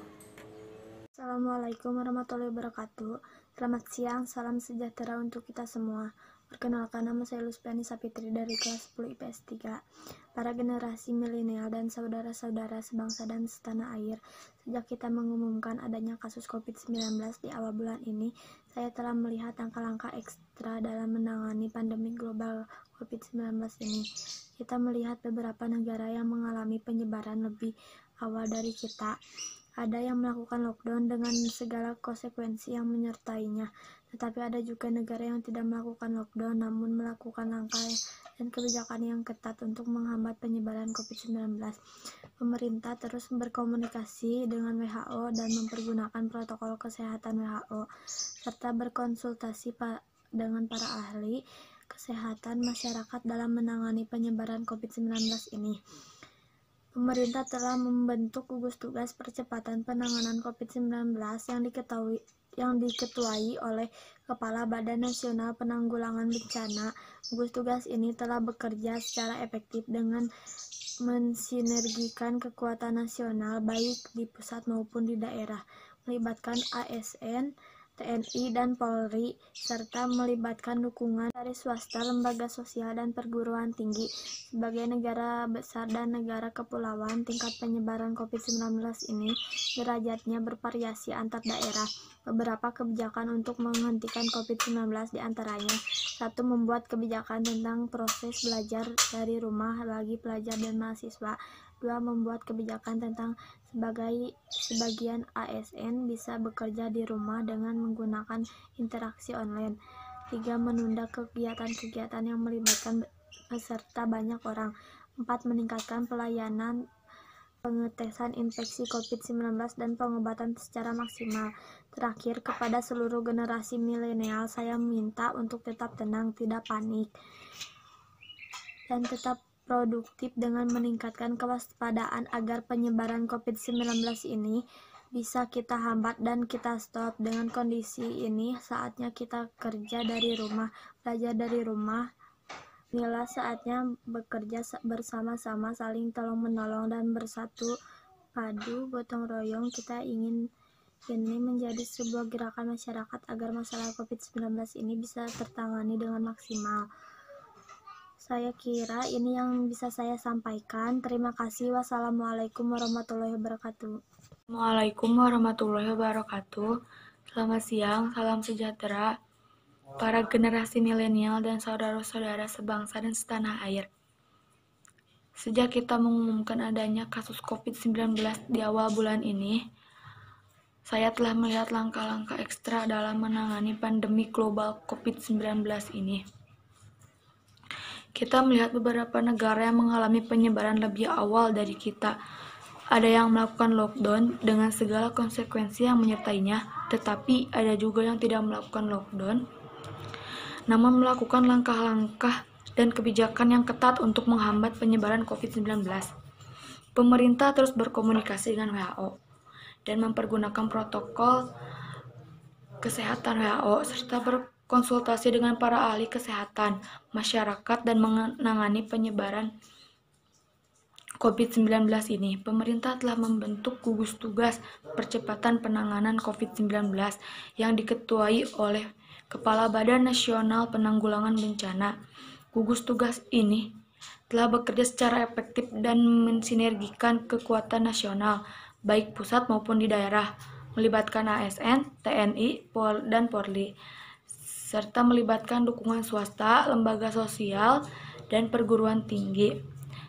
Assalamualaikum warahmatullahi wabarakatuh. Selamat siang, salam sejahtera untuk kita semua. Perkenalkan, nama saya Luspiani Sapitri dari kelas 10 IPS 3. Para generasi milenial dan saudara-saudara sebangsa dan setanah air, sejak kita mengumumkan adanya kasus COVID-19 di awal bulan ini, saya telah melihat langkah-langkah ekstra dalam menangani pandemi global COVID-19 ini. Kita melihat beberapa negara yang mengalami penyebaran lebih awal dari kita. Ada yang melakukan lockdown dengan segala konsekuensi yang menyertainya, tetapi ada juga negara yang tidak melakukan lockdown namun melakukan langkah dan kebijakan yang ketat untuk menghambat penyebaran COVID-19. Pemerintah terus berkomunikasi dengan WHO dan mempergunakan protokol kesehatan WHO, serta berkonsultasi dengan para ahli kesehatan masyarakat dalam menangani penyebaran COVID-19 ini. Pemerintah telah membentuk gugus tugas percepatan penanganan COVID-19 yang diketuai oleh Kepala Badan Nasional Penanggulangan Bencana. Gugus tugas ini telah bekerja secara efektif dengan mensinergikan kekuatan nasional baik di pusat maupun di daerah, melibatkan ASN, TNI, dan Polri, serta melibatkan dukungan dari swasta, lembaga sosial, dan perguruan tinggi. Sebagai negara besar dan negara kepulauan, tingkat penyebaran COVID-19 ini derajatnya bervariasi antar daerah. Beberapa kebijakan untuk menghentikan COVID-19 diantaranya: 1. Membuat kebijakan tentang proses belajar dari rumah bagi pelajar dan mahasiswa. 2. Membuat kebijakan tentang sebagian ASN bisa bekerja di rumah dengan menggunakan interaksi online. 3. Menunda kegiatan-kegiatan yang melibatkan peserta banyak orang. 4. Meningkatkan pelayanan pengetesan infeksi COVID-19 dan pengobatan secara maksimal. Terakhir, kepada seluruh generasi milenial, saya minta untuk tetap tenang, tidak panik, dan tetap produktif dengan meningkatkan kewaspadaan agar penyebaran COVID-19 ini bisa kita hambat dan kita stop. Dengan kondisi ini, saatnya kita kerja dari rumah, belajar dari rumah. Inilah saatnya bekerja bersama-sama, saling tolong-menolong, dan bersatu padu gotong royong. Kita ingin ini menjadi sebuah gerakan masyarakat agar masalah COVID-19 ini bisa tertangani dengan maksimal. Saya kira ini yang bisa saya sampaikan. Terima kasih. Wassalamualaikum warahmatullahi wabarakatuh. Assalamualaikum warahmatullahi wabarakatuh. Selamat siang, salam sejahtera para generasi milenial dan saudara-saudara sebangsa dan setanah air. Sejak kita mengumumkan adanya kasus COVID-19 di awal bulan ini, saya telah melihat langkah-langkah ekstra dalam menangani pandemi global COVID-19 ini. Kita melihat beberapa negara yang mengalami penyebaran lebih awal dari kita. Ada yang melakukan lockdown dengan segala konsekuensi yang menyertainya, tetapi ada juga yang tidak melakukan lockdown, namun melakukan langkah-langkah dan kebijakan yang ketat untuk menghambat penyebaran COVID-19. Pemerintah terus berkomunikasi dengan WHO dan mempergunakan protokol kesehatan WHO, serta konsultasi dengan para ahli kesehatan masyarakat dan menangani penyebaran COVID-19 ini. Pemerintah telah membentuk gugus tugas percepatan penanganan COVID-19 yang diketuai oleh Kepala Badan Nasional Penanggulangan Bencana. Gugus tugas ini telah bekerja secara efektif dan mensinergikan kekuatan nasional, baik pusat maupun di daerah, melibatkan ASN, TNI, dan Polri, serta melibatkan dukungan swasta, lembaga sosial, dan perguruan tinggi.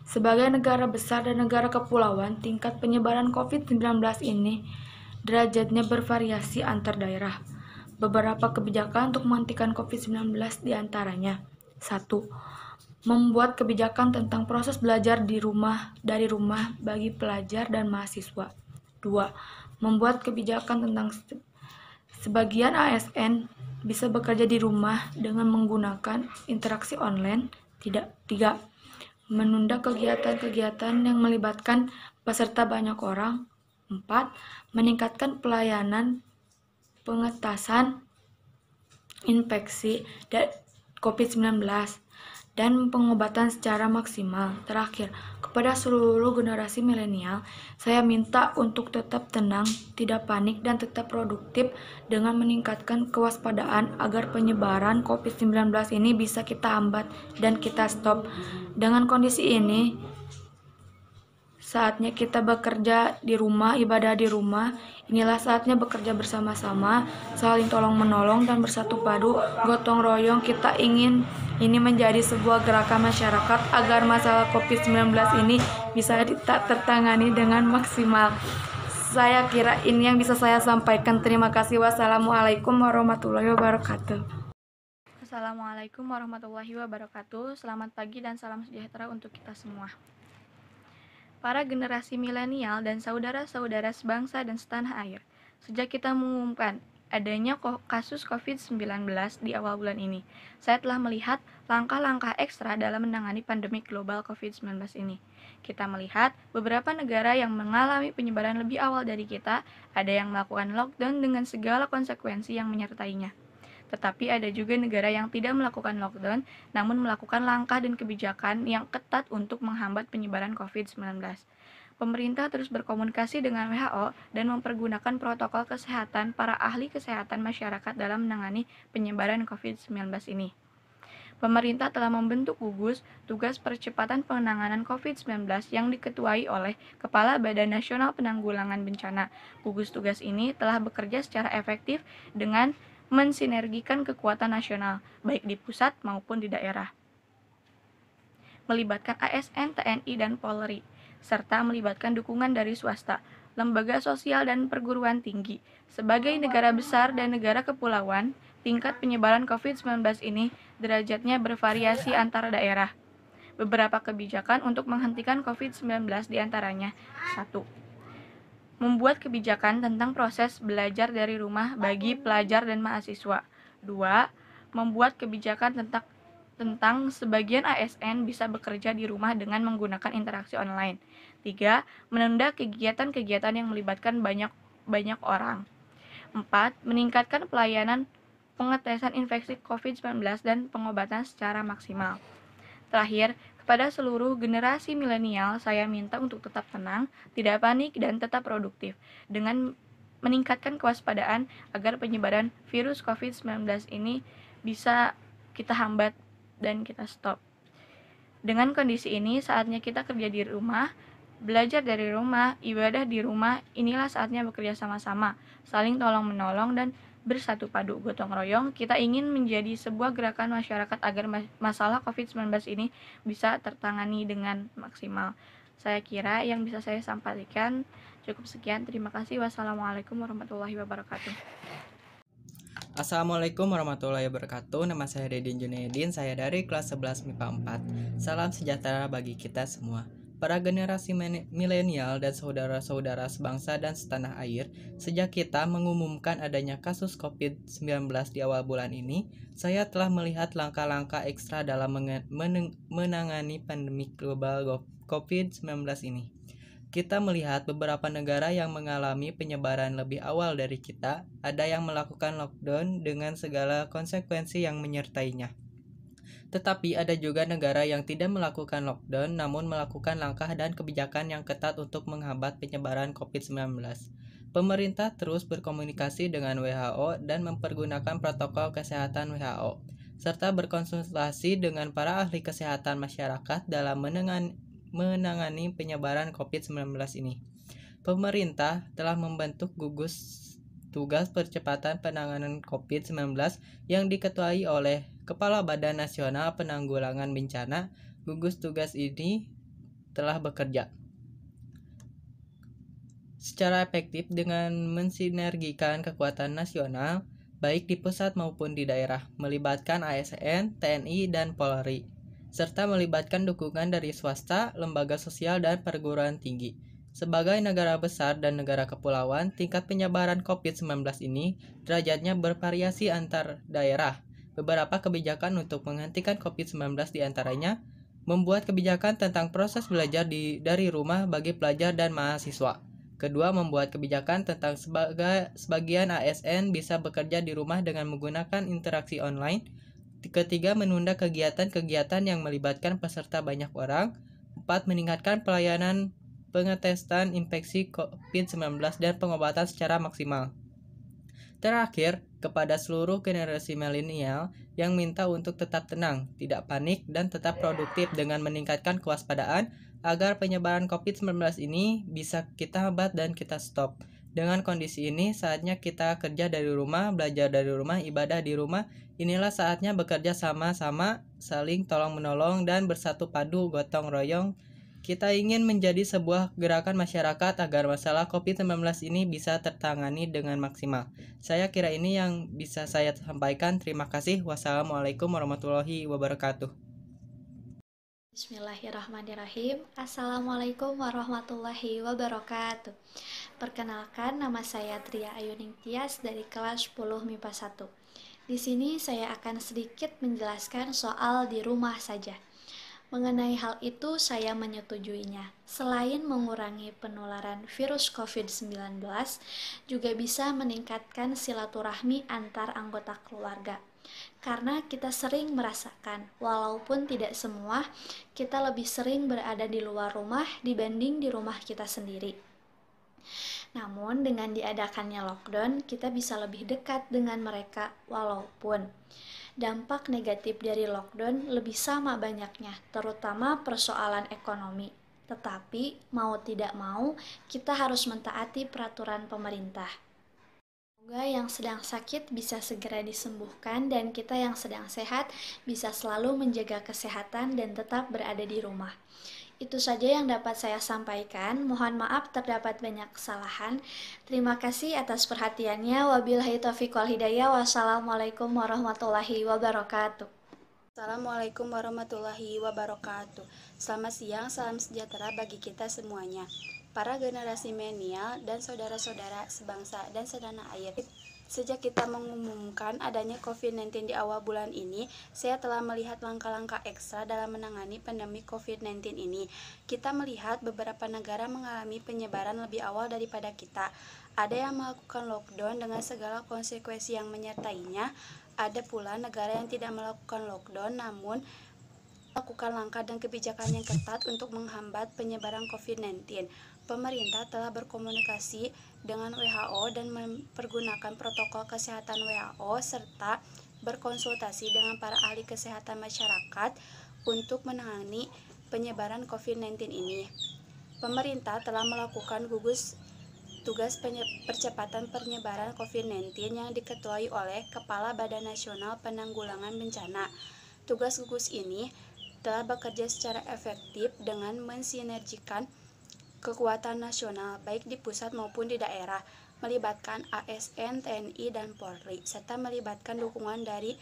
Sebagai negara besar dan negara kepulauan, tingkat penyebaran COVID-19 ini derajatnya bervariasi antar daerah. Beberapa kebijakan untuk menghentikan COVID-19 diantaranya: 1. Membuat kebijakan tentang proses belajar dari rumah bagi pelajar dan mahasiswa. 2. Membuat kebijakan tentang sebagian ASN bisa bekerja di rumah dengan menggunakan interaksi online. 3. Menunda kegiatan-kegiatan yang melibatkan peserta banyak orang. 4. Meningkatkan pelayanan pengetasan infeksi COVID-19 dan pengobatan secara maksimal. Terakhir, kepada seluruh generasi milenial, saya minta untuk tetap tenang, tidak panik, dan tetap produktif dengan meningkatkan kewaspadaan agar penyebaran COVID-19 ini bisa kita hambat dan kita stop. Dengan kondisi ini, saatnya kita bekerja di rumah, ibadah di rumah. Inilah saatnya bekerja bersama-sama, saling tolong-menolong, dan bersatu padu gotong royong. Kita ingin ini menjadi sebuah gerakan masyarakat agar masalah COVID-19 ini bisa tertangani dengan maksimal. Saya kira ini yang bisa saya sampaikan. Terima kasih. Wassalamualaikum warahmatullahi wabarakatuh. Assalamualaikum warahmatullahi wabarakatuh. Selamat pagi dan salam sejahtera untuk kita semua. Para generasi milenial dan saudara-saudara sebangsa dan setanah air, sejak kita mengumumkan adanya kasus COVID-19 di awal bulan ini, saya telah melihat langkah-langkah ekstra dalam menangani pandemi global COVID-19 ini. Kita melihat beberapa negara yang mengalami penyebaran lebih awal dari kita, ada yang melakukan lockdown dengan segala konsekuensi yang menyertainya. Tetapi ada juga negara yang tidak melakukan lockdown, namun melakukan langkah dan kebijakan yang ketat untuk menghambat penyebaran COVID-19. Pemerintah terus berkomunikasi dengan WHO dan mempergunakan protokol kesehatan para ahli kesehatan masyarakat dalam menangani penyebaran COVID-19 ini. Pemerintah telah membentuk gugus tugas percepatan penanganan COVID-19 yang diketuai oleh Kepala Badan Nasional Penanggulangan Bencana. Gugus tugas ini telah bekerja secara efektif dengan mensinergikan kekuatan nasional, baik di pusat maupun di daerah. Melibatkan ASN, TNI, dan Polri, serta melibatkan dukungan dari swasta, lembaga sosial, dan perguruan tinggi. Sebagai negara besar dan negara kepulauan, tingkat penyebaran COVID-19 ini derajatnya bervariasi antar daerah. Beberapa kebijakan untuk menghentikan COVID-19 diantaranya: 1. Membuat kebijakan tentang proses belajar dari rumah bagi pelajar dan mahasiswa. 2. Membuat kebijakan tentang sebagian ASN bisa bekerja di rumah dengan menggunakan interaksi online. 3. Menunda kegiatan-kegiatan yang melibatkan banyak orang. 4. Meningkatkan pelayanan pengetesan infeksi COVID-19 dan pengobatan secara maksimal. Terakhir, kepada seluruh generasi milenial, saya minta untuk tetap tenang, tidak panik, dan tetap produktif, dengan meningkatkan kewaspadaan agar penyebaran virus COVID-19 ini bisa kita hambat dan kita stop. Dengan kondisi ini, saatnya kita kerja di rumah, belajar dari rumah, ibadah di rumah. Inilah saatnya bekerja sama-sama, saling tolong-menolong, dan bersatu padu gotong royong. Kita ingin menjadi sebuah gerakan masyarakat agar masalah COVID-19 ini bisa tertangani dengan maksimal. Saya kira yang bisa saya sampaikan cukup sekian. Terima kasih. Wassalamualaikum warahmatullahi wabarakatuh. Assalamualaikum warahmatullahi wabarakatuh. Nama saya Dedin Junaidin, saya dari kelas 11 MIPA 4. Salam sejahtera bagi kita semua. Para generasi milenial dan saudara-saudara sebangsa dan setanah air, sejak kita mengumumkan adanya kasus COVID-19 di awal bulan ini, saya telah melihat langkah-langkah ekstra dalam menangani pandemi global COVID-19 ini. Kita melihat beberapa negara yang mengalami penyebaran lebih awal dari kita, ada yang melakukan lockdown dengan segala konsekuensi yang menyertainya. Tetapi ada juga negara yang tidak melakukan lockdown namun melakukan langkah dan kebijakan yang ketat untuk menghambat penyebaran COVID-19. Pemerintah terus berkomunikasi dengan WHO dan mempergunakan protokol kesehatan WHO, serta berkonsultasi dengan para ahli kesehatan masyarakat dalam menangani penyebaran COVID-19 ini. Pemerintah telah membentuk gugus tugas percepatan penanganan COVID-19 yang diketuai oleh Kepala Badan Nasional Penanggulangan Bencana. Gugus tugas ini telah bekerja secara efektif dengan mensinergikan kekuatan nasional, baik di pusat maupun di daerah, melibatkan ASN, TNI, dan Polri, serta melibatkan dukungan dari swasta, lembaga sosial, dan perguruan tinggi. Sebagai negara besar dan negara kepulauan, tingkat penyebaran COVID-19 ini derajatnya bervariasi antar daerah. Beberapa kebijakan untuk menghentikan COVID-19 diantaranya: membuat kebijakan tentang proses belajar dari rumah bagi pelajar dan mahasiswa. Kedua, membuat kebijakan tentang sebagian ASN bisa bekerja di rumah dengan menggunakan interaksi online. Ketiga, menunda kegiatan-kegiatan yang melibatkan peserta banyak orang. 4. Meningkatkan pelayanan pengetesan infeksi COVID-19 dan pengobatan secara maksimal. Terakhir, kepada seluruh generasi milenial yang minta untuk tetap tenang, tidak panik, dan tetap produktif dengan meningkatkan kewaspadaan agar penyebaran COVID-19 ini bisa kita hambat dan kita stop. Dengan kondisi ini, saatnya kita kerja dari rumah, belajar dari rumah, ibadah di rumah. Inilah saatnya bekerja sama-sama, saling tolong-menolong, dan bersatu padu gotong royong Kita ingin menjadi sebuah gerakan masyarakat agar masalah COVID-19 ini bisa tertangani dengan maksimal. Saya kira ini yang bisa saya sampaikan. Terima kasih. Wassalamualaikum warahmatullahi wabarakatuh. Bismillahirrahmanirrahim. Assalamualaikum warahmatullahi wabarakatuh. Perkenalkan, nama saya Tria Ayuning Tias dari kelas 10 MIPA 1. Di sini saya akan sedikit menjelaskan soal di rumah saja. Mengenai hal itu, saya menyetujuinya. Selain mengurangi penularan virus COVID-19, juga bisa meningkatkan silaturahmi antar anggota keluarga. Karena kita sering merasakan, walaupun tidak semua, kita lebih sering berada di luar rumah dibanding di rumah kita sendiri. Namun, dengan diadakannya lockdown, kita bisa lebih dekat dengan mereka, walaupun dampak negatif dari lockdown lebih sama banyaknya, terutama persoalan ekonomi. Tetapi, mau tidak mau, kita harus mentaati peraturan pemerintah. Semoga yang sedang sakit bisa segera disembuhkan dan kita yang sedang sehat bisa selalu menjaga kesehatan dan tetap berada di rumah. Itu saja yang dapat saya sampaikan. Mohon maaf terdapat banyak kesalahan. Terima kasih atas perhatiannya. Wabillahi taufiq wal hidayah. Wassalamualaikum warahmatullahi wabarakatuh. Assalamualaikum warahmatullahi wabarakatuh. Selamat siang, salam sejahtera bagi kita semuanya. Para generasi milenial dan saudara-saudara sebangsa dan setanah air. Sejak kita mengumumkan adanya COVID-19 di awal bulan ini, saya telah melihat langkah-langkah ekstra dalam menangani pandemi COVID-19 ini. Kita melihat beberapa negara mengalami penyebaran lebih awal daripada kita. Ada yang melakukan lockdown dengan segala konsekuensi yang menyertainya. Ada pula negara yang tidak melakukan lockdown namun melakukan langkah dan kebijakan yang ketat untuk menghambat penyebaran COVID-19. Pemerintah telah berkomunikasi dengan WHO dan mempergunakan protokol kesehatan WHO serta berkonsultasi dengan para ahli kesehatan masyarakat untuk menangani penyebaran COVID-19 ini. Pemerintah telah melakukan gugus tugas percepatan penyebaran COVID-19 yang diketuai oleh Kepala Badan Nasional Penanggulangan Bencana. Tugas gugus ini telah bekerja secara efektif dengan mensinergikan kekuatan nasional baik di pusat maupun di daerah, melibatkan ASN, TNI, dan Polri, serta melibatkan dukungan dari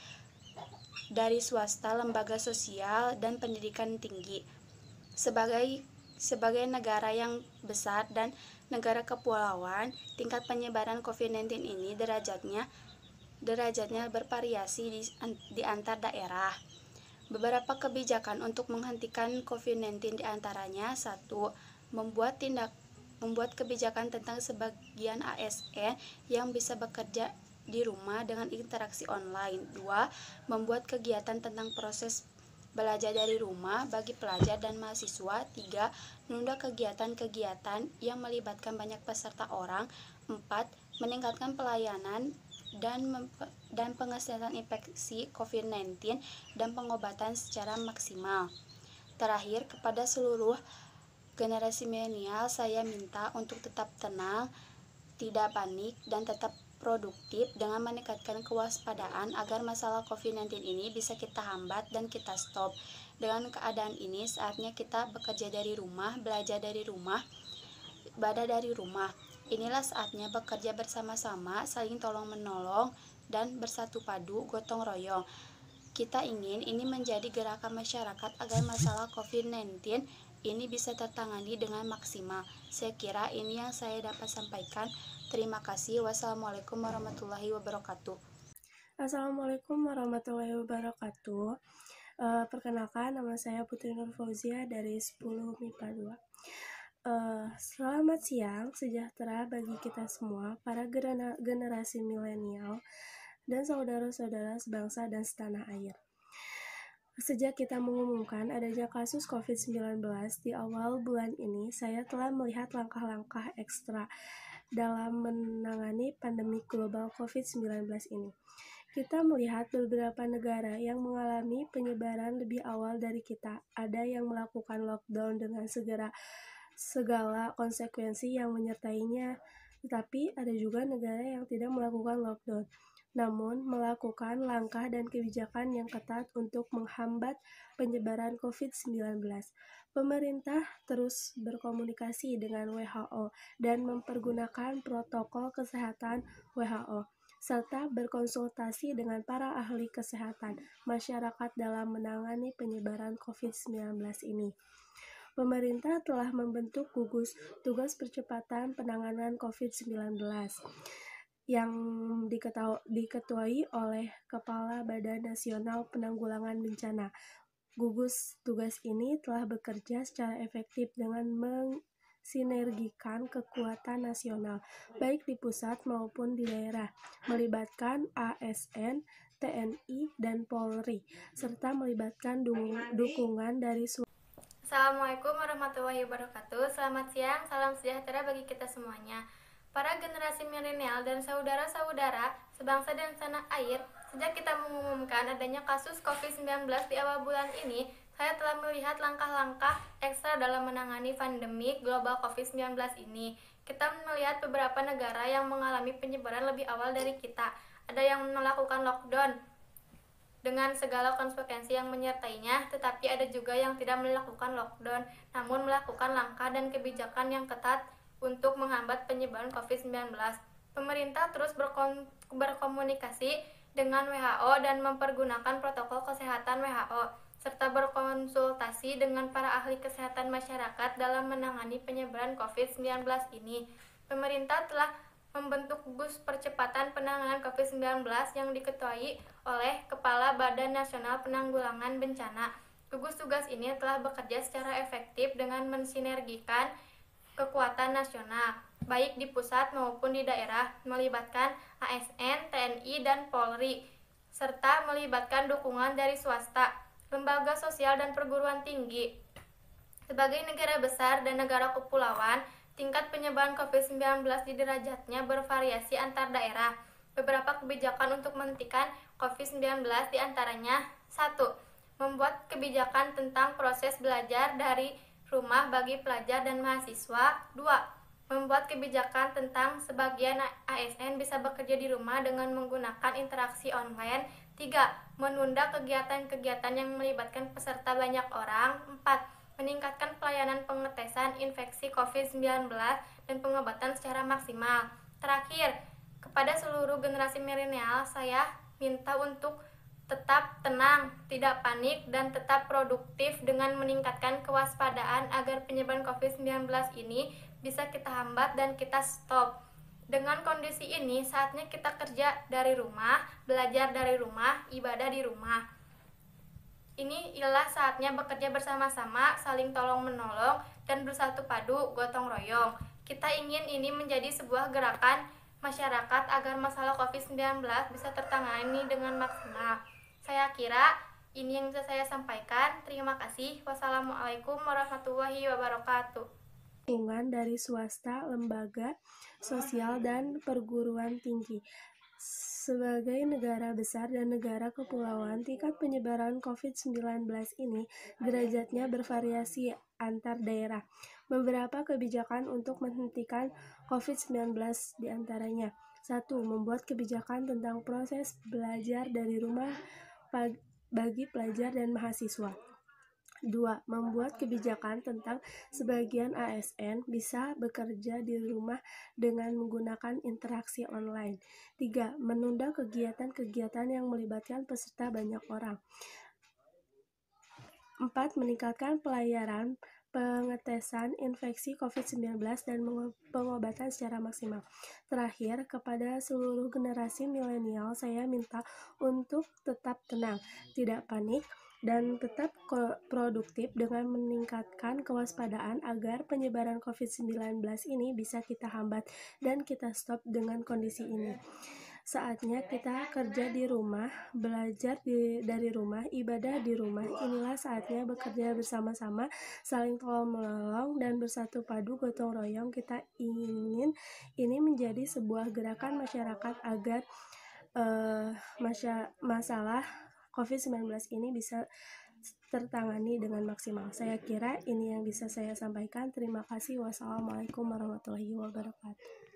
swasta, lembaga sosial, dan pendidikan tinggi. Sebagai negara yang besar dan negara kepulauan, tingkat penyebaran COVID-19 ini derajatnya bervariasi di antar daerah. Beberapa kebijakan untuk menghentikan COVID-19 diantaranya 1. Membuat kebijakan tentang sebagian ASN yang bisa bekerja di rumah dengan interaksi online. 2. Membuat kegiatan tentang proses belajar dari rumah bagi pelajar dan mahasiswa. 3. Menunda kegiatan-kegiatan yang melibatkan banyak peserta orang. 4. Meningkatkan pelayanan dan pengesetan infeksi COVID-19 dan pengobatan secara maksimal. Terakhir, kepada seluruh generasi milenial, saya minta untuk tetap tenang, tidak panik, dan tetap produktif dengan meningkatkan kewaspadaan agar masalah COVID-19 ini bisa kita hambat dan kita stop. Dengan keadaan ini, saatnya kita bekerja dari rumah, belajar dari rumah, ibadah dari rumah. Inilah saatnya bekerja bersama-sama, saling tolong-menolong, dan bersatu padu, gotong royong. Kita ingin ini menjadi gerakan masyarakat agar masalah COVID-19 ini bisa tertangani dengan maksimal. Saya kira ini yang saya dapat sampaikan. Terima kasih. Wassalamualaikum warahmatullahi wabarakatuh. Assalamualaikum warahmatullahi wabarakatuh. Perkenalkan, nama saya Putri Nur Fauzia dari 10 MIPA 2. Selamat siang, sejahtera bagi kita semua, para generasi milenial dan saudara-saudara sebangsa dan setanah air. Sejak kita mengumumkan adanya kasus COVID-19 di awal bulan ini, saya telah melihat langkah-langkah ekstra dalam menangani pandemi global COVID-19 ini. Kita melihat beberapa negara yang mengalami penyebaran lebih awal dari kita. Ada yang melakukan lockdown dengan segala konsekuensi yang menyertainya. Tetapi ada juga negara yang tidak melakukan lockdown, namun melakukan langkah dan kebijakan yang ketat untuk menghambat penyebaran COVID-19. Pemerintah terus berkomunikasi dengan WHO dan mempergunakan protokol kesehatan WHO, serta berkonsultasi dengan para ahli kesehatan masyarakat dalam menangani penyebaran COVID-19 ini. Pemerintah telah membentuk gugus tugas percepatan penanganan COVID-19 yang diketuai oleh Kepala Badan Nasional Penanggulangan Bencana. Gugus tugas ini telah bekerja secara efektif dengan mensinergikan kekuatan nasional, baik di pusat maupun di daerah, melibatkan ASN, TNI, dan Polri, serta melibatkan dukungan dari Assalamualaikum warahmatullahi wabarakatuh. Selamat siang, salam sejahtera bagi kita semuanya. Para generasi milenial dan saudara-saudara sebangsa dan setanah air, sejak kita mengumumkan adanya kasus COVID-19 di awal bulan ini, saya telah melihat langkah-langkah ekstra dalam menangani pandemi global COVID-19 ini. Kita melihat beberapa negara yang mengalami penyebaran lebih awal dari kita. Ada yang melakukan lockdown dengan segala konsekuensi yang menyertainya, tetapi ada juga yang tidak melakukan lockdown, namun melakukan langkah dan kebijakan yang ketat untuk menghambat penyebaran COVID-19. Pemerintah terus berkomunikasi dengan WHO dan mempergunakan protokol kesehatan WHO, serta berkonsultasi dengan para ahli kesehatan masyarakat dalam menangani penyebaran COVID-19 ini. Pemerintah telah membentuk gugus percepatan penanganan COVID-19 yang diketuai oleh Kepala Badan Nasional Penanggulangan Bencana. Gugus tugas ini telah bekerja secara efektif dengan mensinergikan kekuatan nasional, baik di pusat maupun di daerah, melibatkan ASN, TNI, dan Polri, serta melibatkan dukungan dari swasta, lembaga sosial, dan perguruan tinggi. Sebagai negara besar dan negara kepulauan, tingkat penyebaran COVID-19 di derajatnya bervariasi antar daerah. Beberapa kebijakan untuk menghentikan COVID-19 diantaranya 1. Membuat kebijakan tentang proses belajar dari rumah bagi pelajar dan mahasiswa. 2. Membuat kebijakan tentang sebagian ASN bisa bekerja di rumah dengan menggunakan interaksi online. 3. Menunda kegiatan-kegiatan yang melibatkan peserta banyak orang. 4. Meningkatkan pelayanan pengetesan infeksi COVID-19 dan pengobatan secara maksimal. Terakhir, kepada seluruh generasi milenial, saya minta untuk tetap tenang, tidak panik, dan tetap produktif dengan meningkatkan kewaspadaan agar penyebaran COVID-19 ini bisa kita hambat dan kita stop. Dengan kondisi ini, saatnya kita kerja dari rumah, belajar dari rumah, ibadah di rumah. Ini ialah saatnya bekerja bersama-sama, saling tolong-menolong, dan bersatu padu, gotong royong. Kita ingin ini menjadi sebuah gerakan masyarakat agar masalah COVID-19 bisa tertangani dengan maksimal. Saya kira ini yang bisa saya sampaikan. Terima kasih. Wassalamualaikum warahmatullahi wabarakatuh. Dukungan dari swasta, lembaga sosial, dan perguruan tinggi. Sebagai negara besar dan negara kepulauan, tingkat penyebaran COVID-19 ini derajatnya bervariasi antar daerah. Beberapa kebijakan untuk menghentikan COVID-19 diantaranya 1. Membuat kebijakan tentang proses belajar dari rumah bagi pelajar dan mahasiswa. 2. Membuat kebijakan tentang sebagian ASN bisa bekerja di rumah dengan menggunakan interaksi online. 3. Menunda kegiatan-kegiatan yang melibatkan peserta banyak orang. 4. Meningkatkan pelayanan pengetesan infeksi COVID-19 dan pengobatan secara maksimal. Terakhir, kepada seluruh generasi milenial, saya minta untuk tetap tenang, tidak panik, dan tetap produktif dengan meningkatkan kewaspadaan agar penyebaran COVID-19 ini bisa kita hambat dan kita stop dengan kondisi ini. Saatnya kita kerja di rumah, belajar dari rumah, ibadah di rumah. Inilah saatnya bekerja bersama-sama, saling tolong-menolong, dan bersatu padu gotong royong. Kita ingin ini menjadi sebuah gerakan masyarakat agar masalah COVID-19 ini bisa tertangani dengan maksimal. Saya kira ini yang bisa saya sampaikan. Terima kasih. Wassalamualaikum warahmatullahi wabarakatuh.